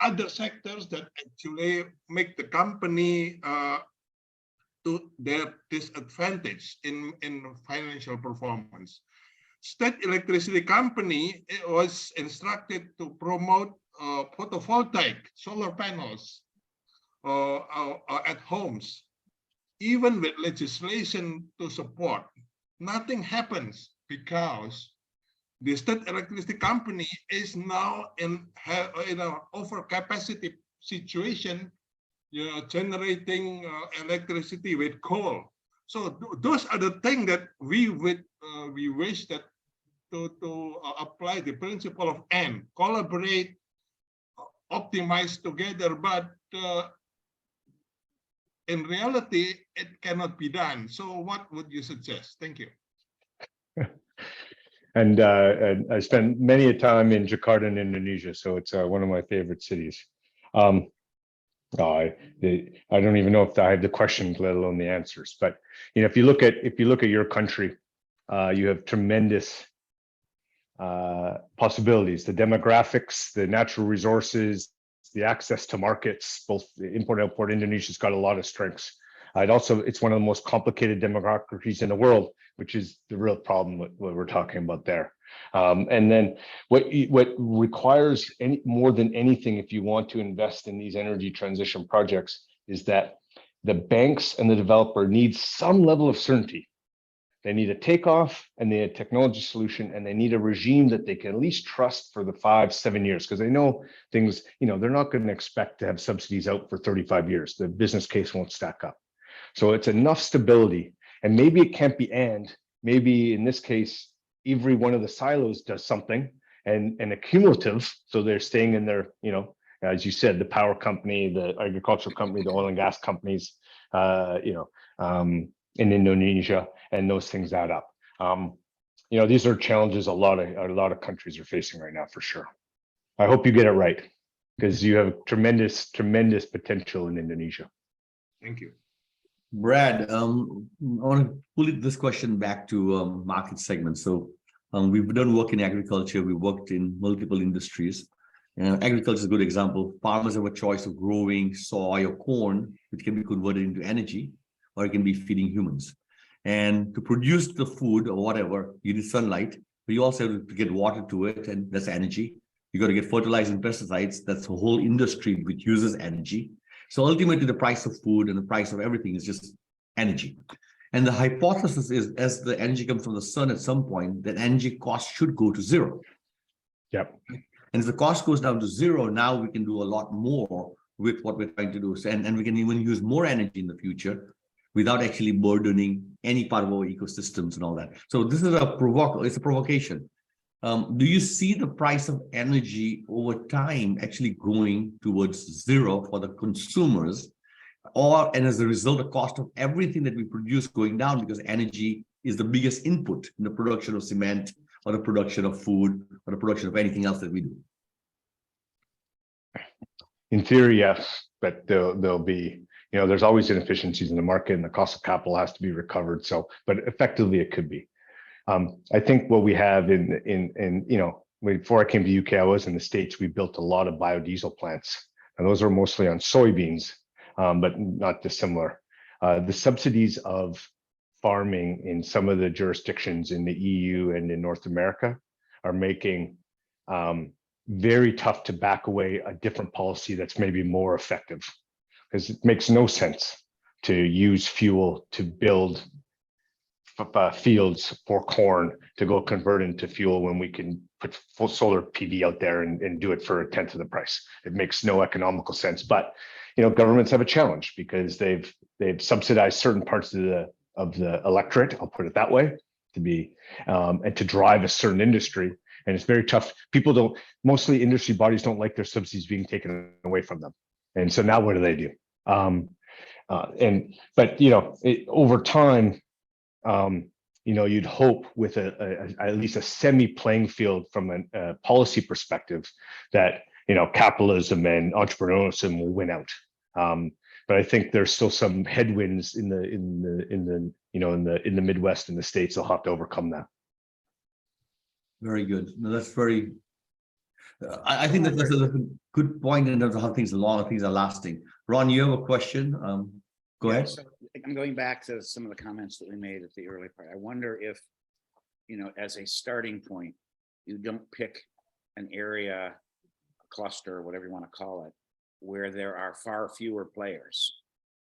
other sectors that actually make the company to their disadvantage in financial performance. State electricity company was instructed to promote photovoltaic solar panels at homes, even with legislation to support. Nothing happens because the state electricity company is now in an overcapacity situation, generating electricity with coal. So those are the things that we wish that to apply the principle of N, collaborate, optimize together, but in reality, it cannot be done. So what would you suggest? Thank you. And I spent many a time in Jakarta in Indonesia, so it's one of my favorite cities. I don't even know if I have the questions, let alone the answers. But if you look at your country, you have tremendous possibilities. The demographics, the natural resources, the access to markets, both import and export. Indonesia's got a lot of strengths. It's one of the most complicated democracies in the world, which is the real problem with what we're talking about there. And then what requires more than anything, if you want to invest in these energy transition projects, is that the banks and the developer need some level of certainty. They need a takeoff and they need a technology solution, and they need a regime that they can at least trust for the 5-7 years, because they know things, they're not going to expect to have subsidies out for 35 years. The business case won't stack up. So it's enough stability, and maybe it can't be maybe in this case, every one of the silos does something and a cumulative. So they're staying in their, as you said, the power company, the agricultural company, the oil and gas companies, in Indonesia, and those things add up. These are challenges a lot of countries are facing right now, for sure. I hope you get it right, because you have tremendous potential in Indonesia. Thank you. Brad, I want to pull this question back to market segments. So we've done work in agriculture. We worked in multiple industries. Agriculture is a good example. Farmers have a choice of growing soy or corn, which can be converted into energy, or it can be feeding humans. And to produce the food or whatever, you need sunlight, but you also have to get water to it, and that's energy. You got to get fertilizer and pesticides. That's a whole industry which uses energy. So ultimately, the price of food and the price of everything is just energy. And the hypothesis is, as the energy comes from the sun at some point, that energy cost should go to zero. Yep. And if the cost goes down to zero, now we can do a lot more with what we're trying to do. And we can even use more energy in the future without actually burdening any part of our ecosystems and all that. So this is it's a provocation. Do you see the price of energy over time actually going towards zero for the consumers? And as a result, the cost of everything that we produce going down because energy is the biggest input in the production of cement or the production of food or the production of anything else that we do? In theory, yes, but there'll be, there's always inefficiencies in the market and the cost of capital has to be recovered. So, but effectively it could be. I think what we have before I came to UK, I was in the States, we built a lot of biodiesel plants and those are mostly on soybeans, but not dissimilar. The subsidies of farming in some of the jurisdictions in the EU and in North America are making very tough to back away a different policy that's maybe more effective, because it makes no sense to use fuel to build fields for corn to go convert into fuel when we can put full solar PV out there and do it for 1/10 of the price. It makes no economical sense. But governments have a challenge because they've subsidized certain parts of the electorate, I'll put it that way, to be and to drive a certain industry. And it's very tough. Mostly industry bodies don't like their subsidies being taken away from them. And so now what do? Over time, you'd hope with at least a semi-playing field from a policy perspective that capitalism and entrepreneurialism will win out. But I think there's still some headwinds in the Midwest and the States. They'll have to overcome that. Very good. No, that's very. I think that's a good point in terms of how things are lasting. Ron, you have a question? Go ahead. So I'm going back to some of the comments that we made at the early part. I wonder if, as a starting point, you don't pick an area, a cluster, whatever you want to call it, where there are far fewer players.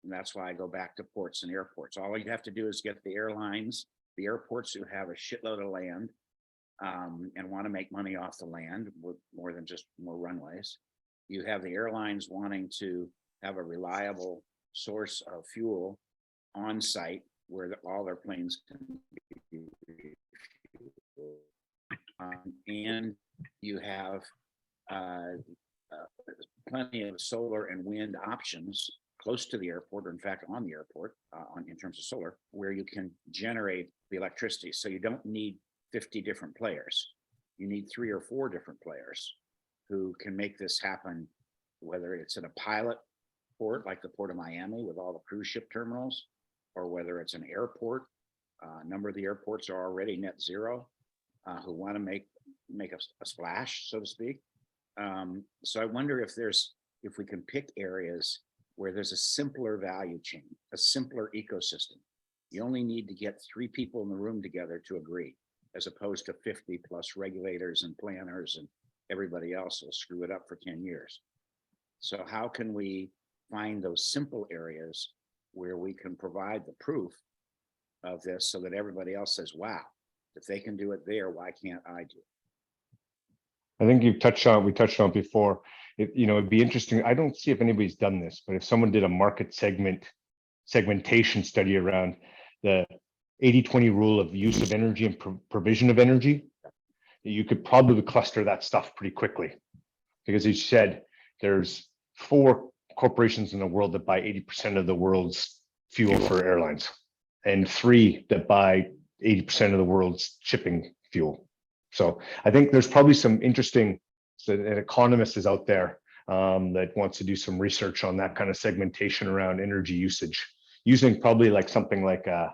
And that's why I go back to ports and airports. All you have to do is get the airlines, the airports who have a shitload of land and want to make money off the land with more than just more runways. You have the airlines wanting to have a reliable source of fuel on site where all their planes can be and you have plenty of solar and wind options close to the airport, or in fact on the airport in terms of solar, where you can generate the electricity. So you don't need 50 different players. You need 3 or 4 different players who can make this happen, whether it's in a pilot port like the Port of Miami with all the cruise ship terminals, or whether it's an airport. A number of the airports are already net zero, who want to make a splash, so to speak. So I wonder if we can pick areas where there's a simpler value chain, a simpler ecosystem. You only need to get 3 people in the room together to agree, as opposed to 50 plus regulators and planners and everybody else will screw it up for 10 years. So how can we find those simple areas where we can provide the proof of this so that everybody else says, wow, if they can do it there, why can't I do it? I think we touched on it before. It'd be interesting. I don't see if anybody's done this, but if someone did a market segmentation study around the 80-20 rule of use of energy and provision of energy, you could probably cluster that stuff pretty quickly. Because as you said, there's 4 corporations in the world that buy 80% of the world's fuel for airlines, and 3 that buy 80% of the world's shipping fuel. So I think there's probably some interesting, an economist is out there that wants to do some research on that kind of segmentation around energy usage, using probably like something like I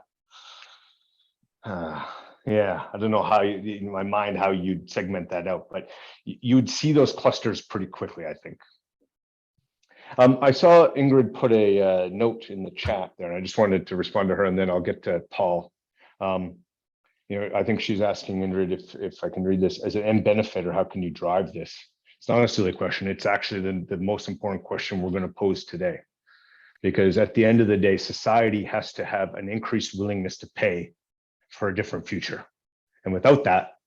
don't know how in my mind how you'd segment that out, but you'd see those clusters pretty quickly, I think. I saw Ingrid put a note in the chat there, and I just wanted to respond to her, and then I'll get to Paul. I think she's asking Ingrid if I can read this as an end benefit, or how can you drive this? It's not a silly question. It's actually the most important question we're going to pose today, because at the end of the day, society has to have an increased willingness to pay for a different future, and without that,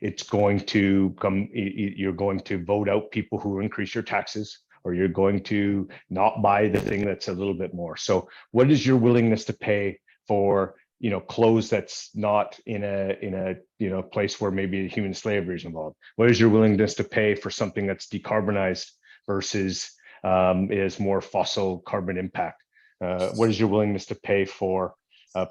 it's going to come. You're going to vote out people who increase your taxes, or you're going to not buy the thing that's a little bit more. So what is your willingness to pay for clothes that's not in a place where maybe human slavery is involved? What is your willingness to pay for something that's decarbonized versus is more fossil carbon impact? What is your willingness to pay for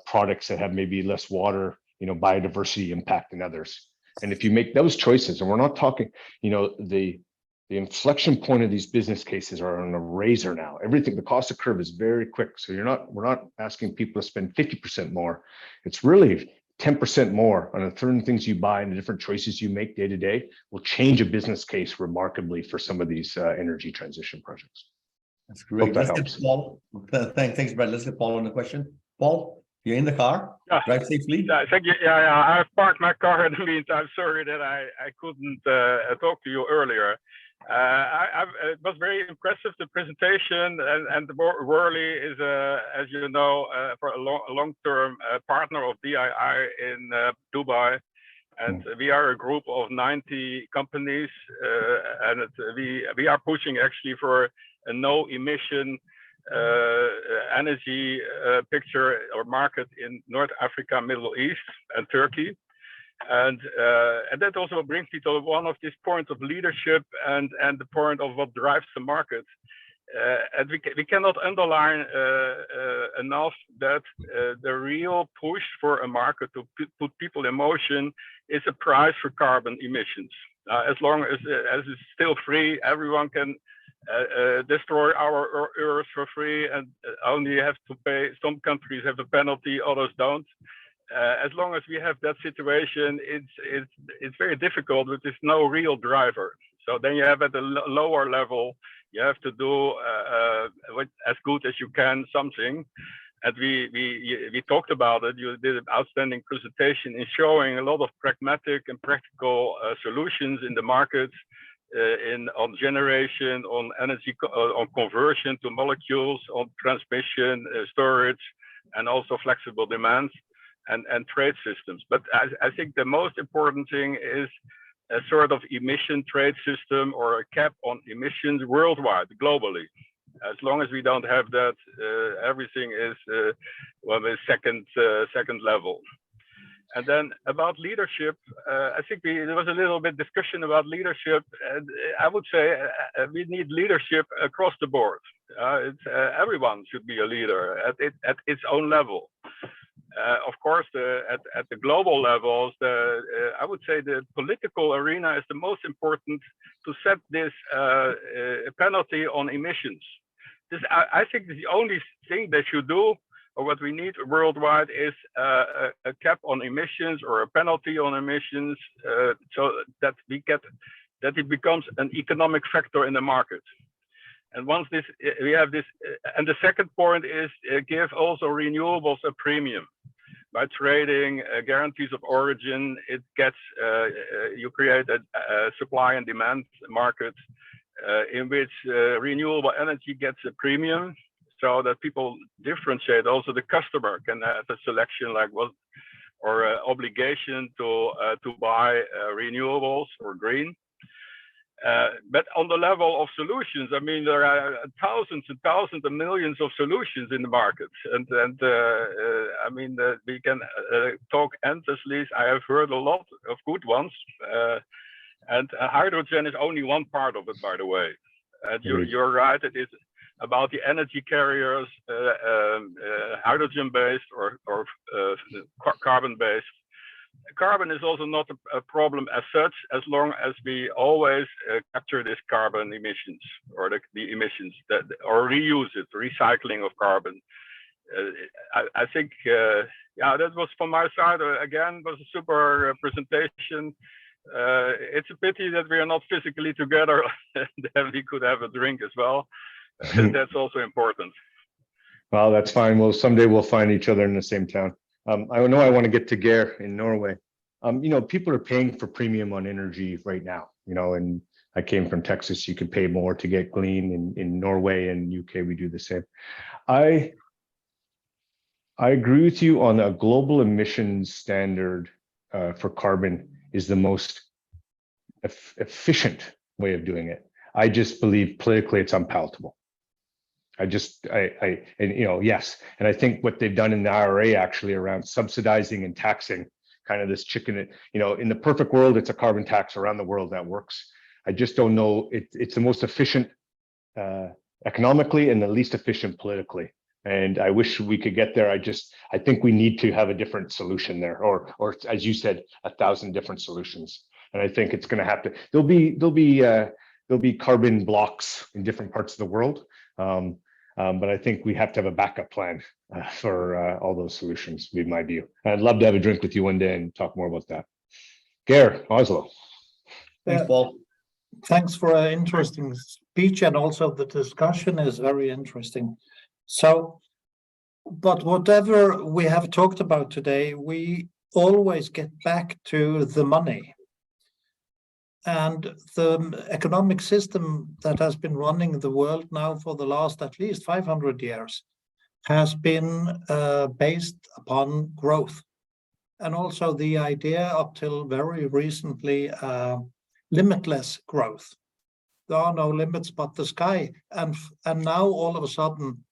products that have maybe less water, biodiversity impact than others? And if you make those choices, and we're not talking, the inflection point of these business cases are on a razor now. Everything, the cost of curve is very quick. So we're not asking people to spend 50% more. It's really 10% more on the certain things you buy and the different choices you make day to day will change a business case remarkably for some of these energy transition projects. That's great. Hope that Let's get Paul. Thanks, Brad. Let's get Paul on the question. Paul, you're in the car. Yeah. Drive safely. Yeah, thank you. Yeah, I've parked my car in the meantime. Sorry that I couldn't talk to you earlier. It was very impressive, the presentation, and Worley is, as you know, for a long-term partner of DII in Dubai, and we are a group of 90 companies, and we are pushing actually for a no-emission energy picture or market in North Africa, Middle East, and Turkey. And that also brings me to one of these points of leadership and the point of what drives the market. And we cannot underline enough that the real push for a market to put people in motion is a price for carbon emissions. As long as it's still free, everyone can destroy our earth for free and only have to pay. Some countries have a penalty, others don't. As long as we have that situation, it's very difficult, but there's no real driver. So then you have at a lower level, you have to do as good as you can something. And we talked about it. You did an outstanding presentation in showing a lot of pragmatic and practical solutions in the markets, on generation, on energy, on conversion to molecules, on transmission, storage, and also flexible demands. And trade systems. But I think the most important thing is a sort of emission trade system or a cap on emissions worldwide, globally. As long as we don't have that, everything is a second level. And then about leadership, I think there was a little bit discussion about leadership. And I would say we need leadership across the board. Everyone should be a leader at its own level. Of course, at the global levels, I would say the political arena is the most important to set this penalty on emissions. I think the only thing they should do, or what we need worldwide, is a cap on emissions or a penalty on emissions, so that it becomes an economic factor in the market. And once we have this, and the second point is give also renewables a premium. By trading guarantees of origin, it gets you create a supply and demand market in which renewable energy gets a premium, so that people differentiate. Also, the customer can have a selection like or obligation to buy renewables or green. But on the level of solutions, I mean, there are thousands and thousands of millions of solutions in the market, and I mean, we can talk endlessly. I have heard a lot of good ones, and hydrogen is only one part of it, by the way. And you're right; it is about the energy carriers, hydrogen-based or carbon-based. Carbon is also not a problem as such, as long as we always capture this carbon emissions or the emissions or reuse it, recycling of carbon. I think, yeah, that was from my side. Again, was a super presentation. It's a pity that we are not physically together, then we could have a drink as well. That's also important. Well, that's fine. Well, someday we'll find each other in the same town. I know I want to get to Geir in Norway. People are paying for premium on energy right now, and I came from Texas. You can pay more to get clean in Norway and UK. We do the same. I agree with you on a global emissions standard for carbon is the most efficient way of doing it. I just believe politically it's unpalatable. And yes. And I think what they've done in the IRA actually around subsidizing and taxing kind of this chicken, in the perfect world, it's a carbon tax around the world that works. I just don't know. It's the most efficient economically and the least efficient politically. And I wish we could get there. I think we need to have a different solution there, or as you said, 1,000 different solutions. And I think it's going to have to. There'll be carbon blocks in different parts of the world, but I think we have to have a backup plan for all those solutions. Would be my view. I'd love to have a drink with you one day and talk more about that. Geir, Oslo. Thanks, Paul. Thanks for an interesting speech, and also the discussion is very interesting. So, but whatever we have talked about today, we always get back to the money. And the economic system that has been running the world now for the last at least 500 years has been based upon growth. And also the idea up till very recently, limitless growth. There are no limits but the sky. And now all of a sudden,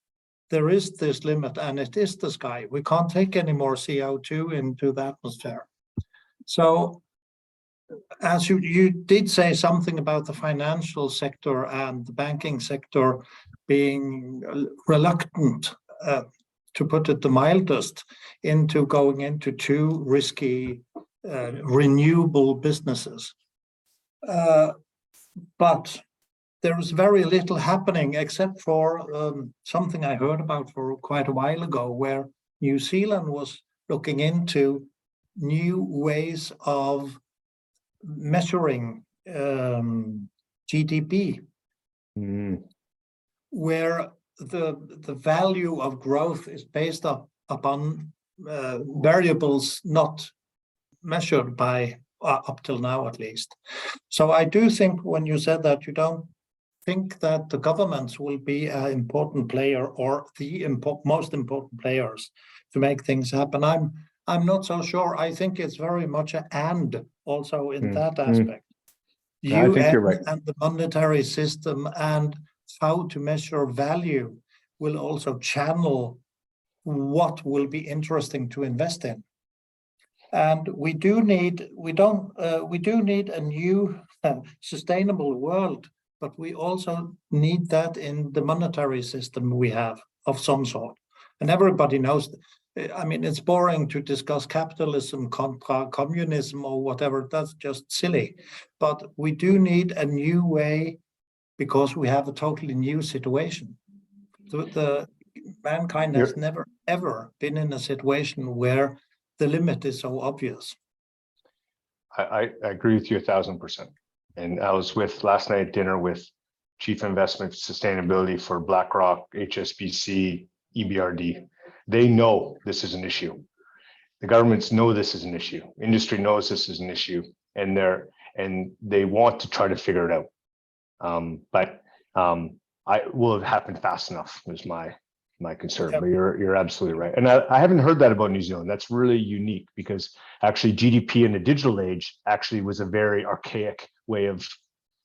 there is this limit, and it is the sky. We can't take any more CO2 into the atmosphere. So, as you did say something about the financial sector and the banking sector being reluctant, to put it the mildest, into going into too risky renewable businesses. But there is very little happening except for something I heard about for quite a while ago, where New Zealand was looking into new ways of measuring GDP, where the value of growth is based upon variables not measured by up till now, at least. So I do think when you said that you don't think that the governments will be an important player or the most important players to make things happen, I'm not so sure. I think it's very much an and also in that aspect. I think you're right. And the monetary system and how to measure value will also channel what will be interesting to invest in. And we do need a new sustainable world, but we also need that in the monetary system we have of some sort. And everybody knows, I mean, it's boring to discuss capitalism contra communism or whatever. That's just silly. But we do need a new way because we have a totally new situation. The mankind has never, ever been in a situation where the limit is so obvious. I agree with you 1,000%. And I was last night at dinner with Chief Investment Sustainability for BlackRock, HSBC, EBRD. They know this is an issue. The governments know this is an issue. Industry knows this is an issue, and they want to try to figure it out. But will it happen fast enough? Is my concern. But you're absolutely right. And I haven't heard that about New Zealand. That's really unique because actually GDP in the digital age actually was a very archaic way of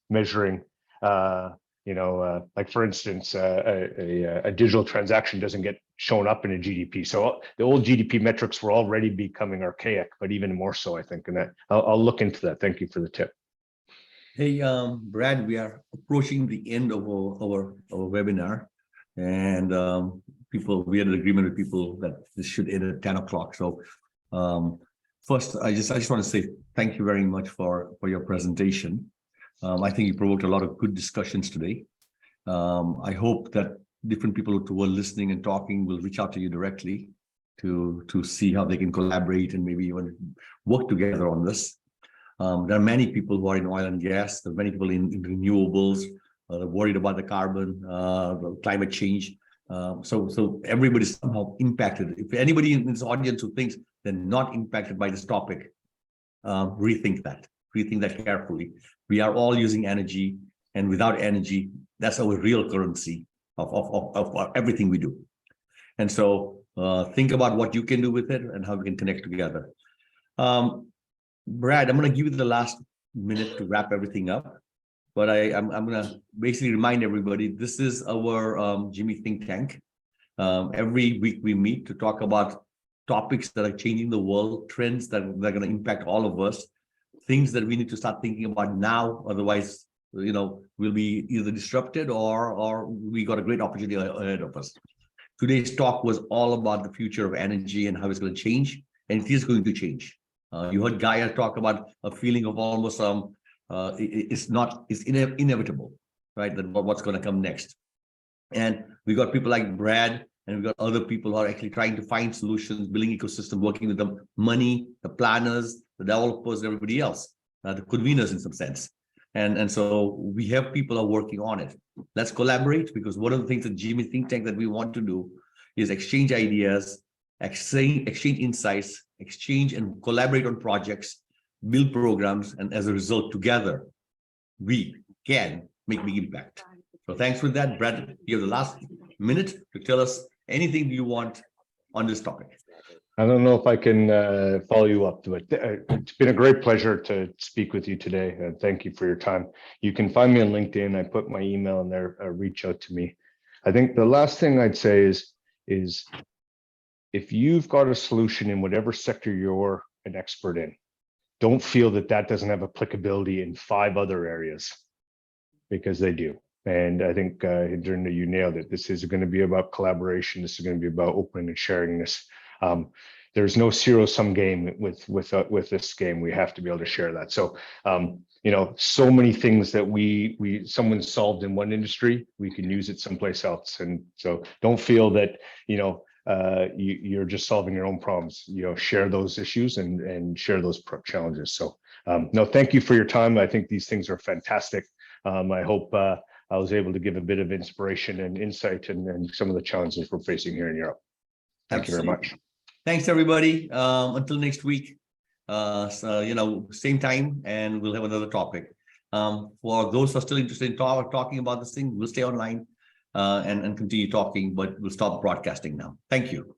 measuring. Like for instance, a digital transaction doesn't get shown up in a GDP. So the old GDP metrics were already becoming archaic, but even more so, I think. And I'll look into that. Thank you for the tip. Hey, Brad, we are approaching the end of our webinar, and we had an agreement with people that this should end at 10 o'clock. So first, I just want to say thank you very much for your presentation. I think you provoked a lot of good discussions today. I hope that different people who are listening and talking will reach out to you directly to see how they can collaborate and maybe even work together on this. There are many people who are in oil and gas. There are many people in renewables, worried about the carbon, climate change. So everybody's somehow impacted. If anybody in this audience who thinks they're not impacted by this topic, rethink that carefully. We are all using energy, and without energy, that's our real currency of everything we do. And so think about what you can do with it and how we can connect together. Brad, I'm going to give you the last minute to wrap everything up. but I'm gonna basically remind everybody, this is our GIMI think tank. Every week we meet to talk about topics that are changing the world, trends that are going to impact all of us, things that we need to start thinking about now. Otherwise, we'll be either disrupted or we got a great opportunity ahead of us. Today's talk was all about the future of energy and how it's going to change, and it is going to change. You heard Gaia talk about a feeling of almost it's inevitable, right? That what's going to come next. And we got people like Brad, and we've got other people who are actually trying to find solutions, building ecosystem, working with the money, the planners, the developers, everybody else, the conveners in some sense. And so we have people are working on it. Let's collaborate, because one of the things that GIMI think tank that we want to do is exchange ideas, exchange insights, exchange and collaborate on projects, build programs, and as a result, together, we can make big impact. So thanks for that. Brad, you have the last minute to tell us anything you want on this topic. I don't know if I can follow you up to it. It's been a great pleasure to speak with you today. And thank you for your time. You can find me on LinkedIn. I put my email in there. Reach out to me. I think the last thing I'd say is if you've got a solution in whatever sector you're an expert in, don't feel that that doesn't have applicability in 5 other areas, because they do. And I think, Hidrenda, you nailed it. This is going to be about collaboration. This is going to be about opening and sharing this. There's no zero-sum game with this game. We have to be able to share that. So, so many things that someone solved in one industry, we can use it someplace else. And so don't feel that, you're just solving your own problems. Share those issues and share those challenges. So, no, thank you for your time. I think these things are fantastic. I hope I was able to give a bit of inspiration and insight and some of the challenges we're facing here in Europe. Thank you very much. Thanks, everybody. Until next week, same time, and we'll have another topic. For those who are still interested in talking about this thing, we'll stay online and continue talking, but we'll stop broadcasting now. Thank you.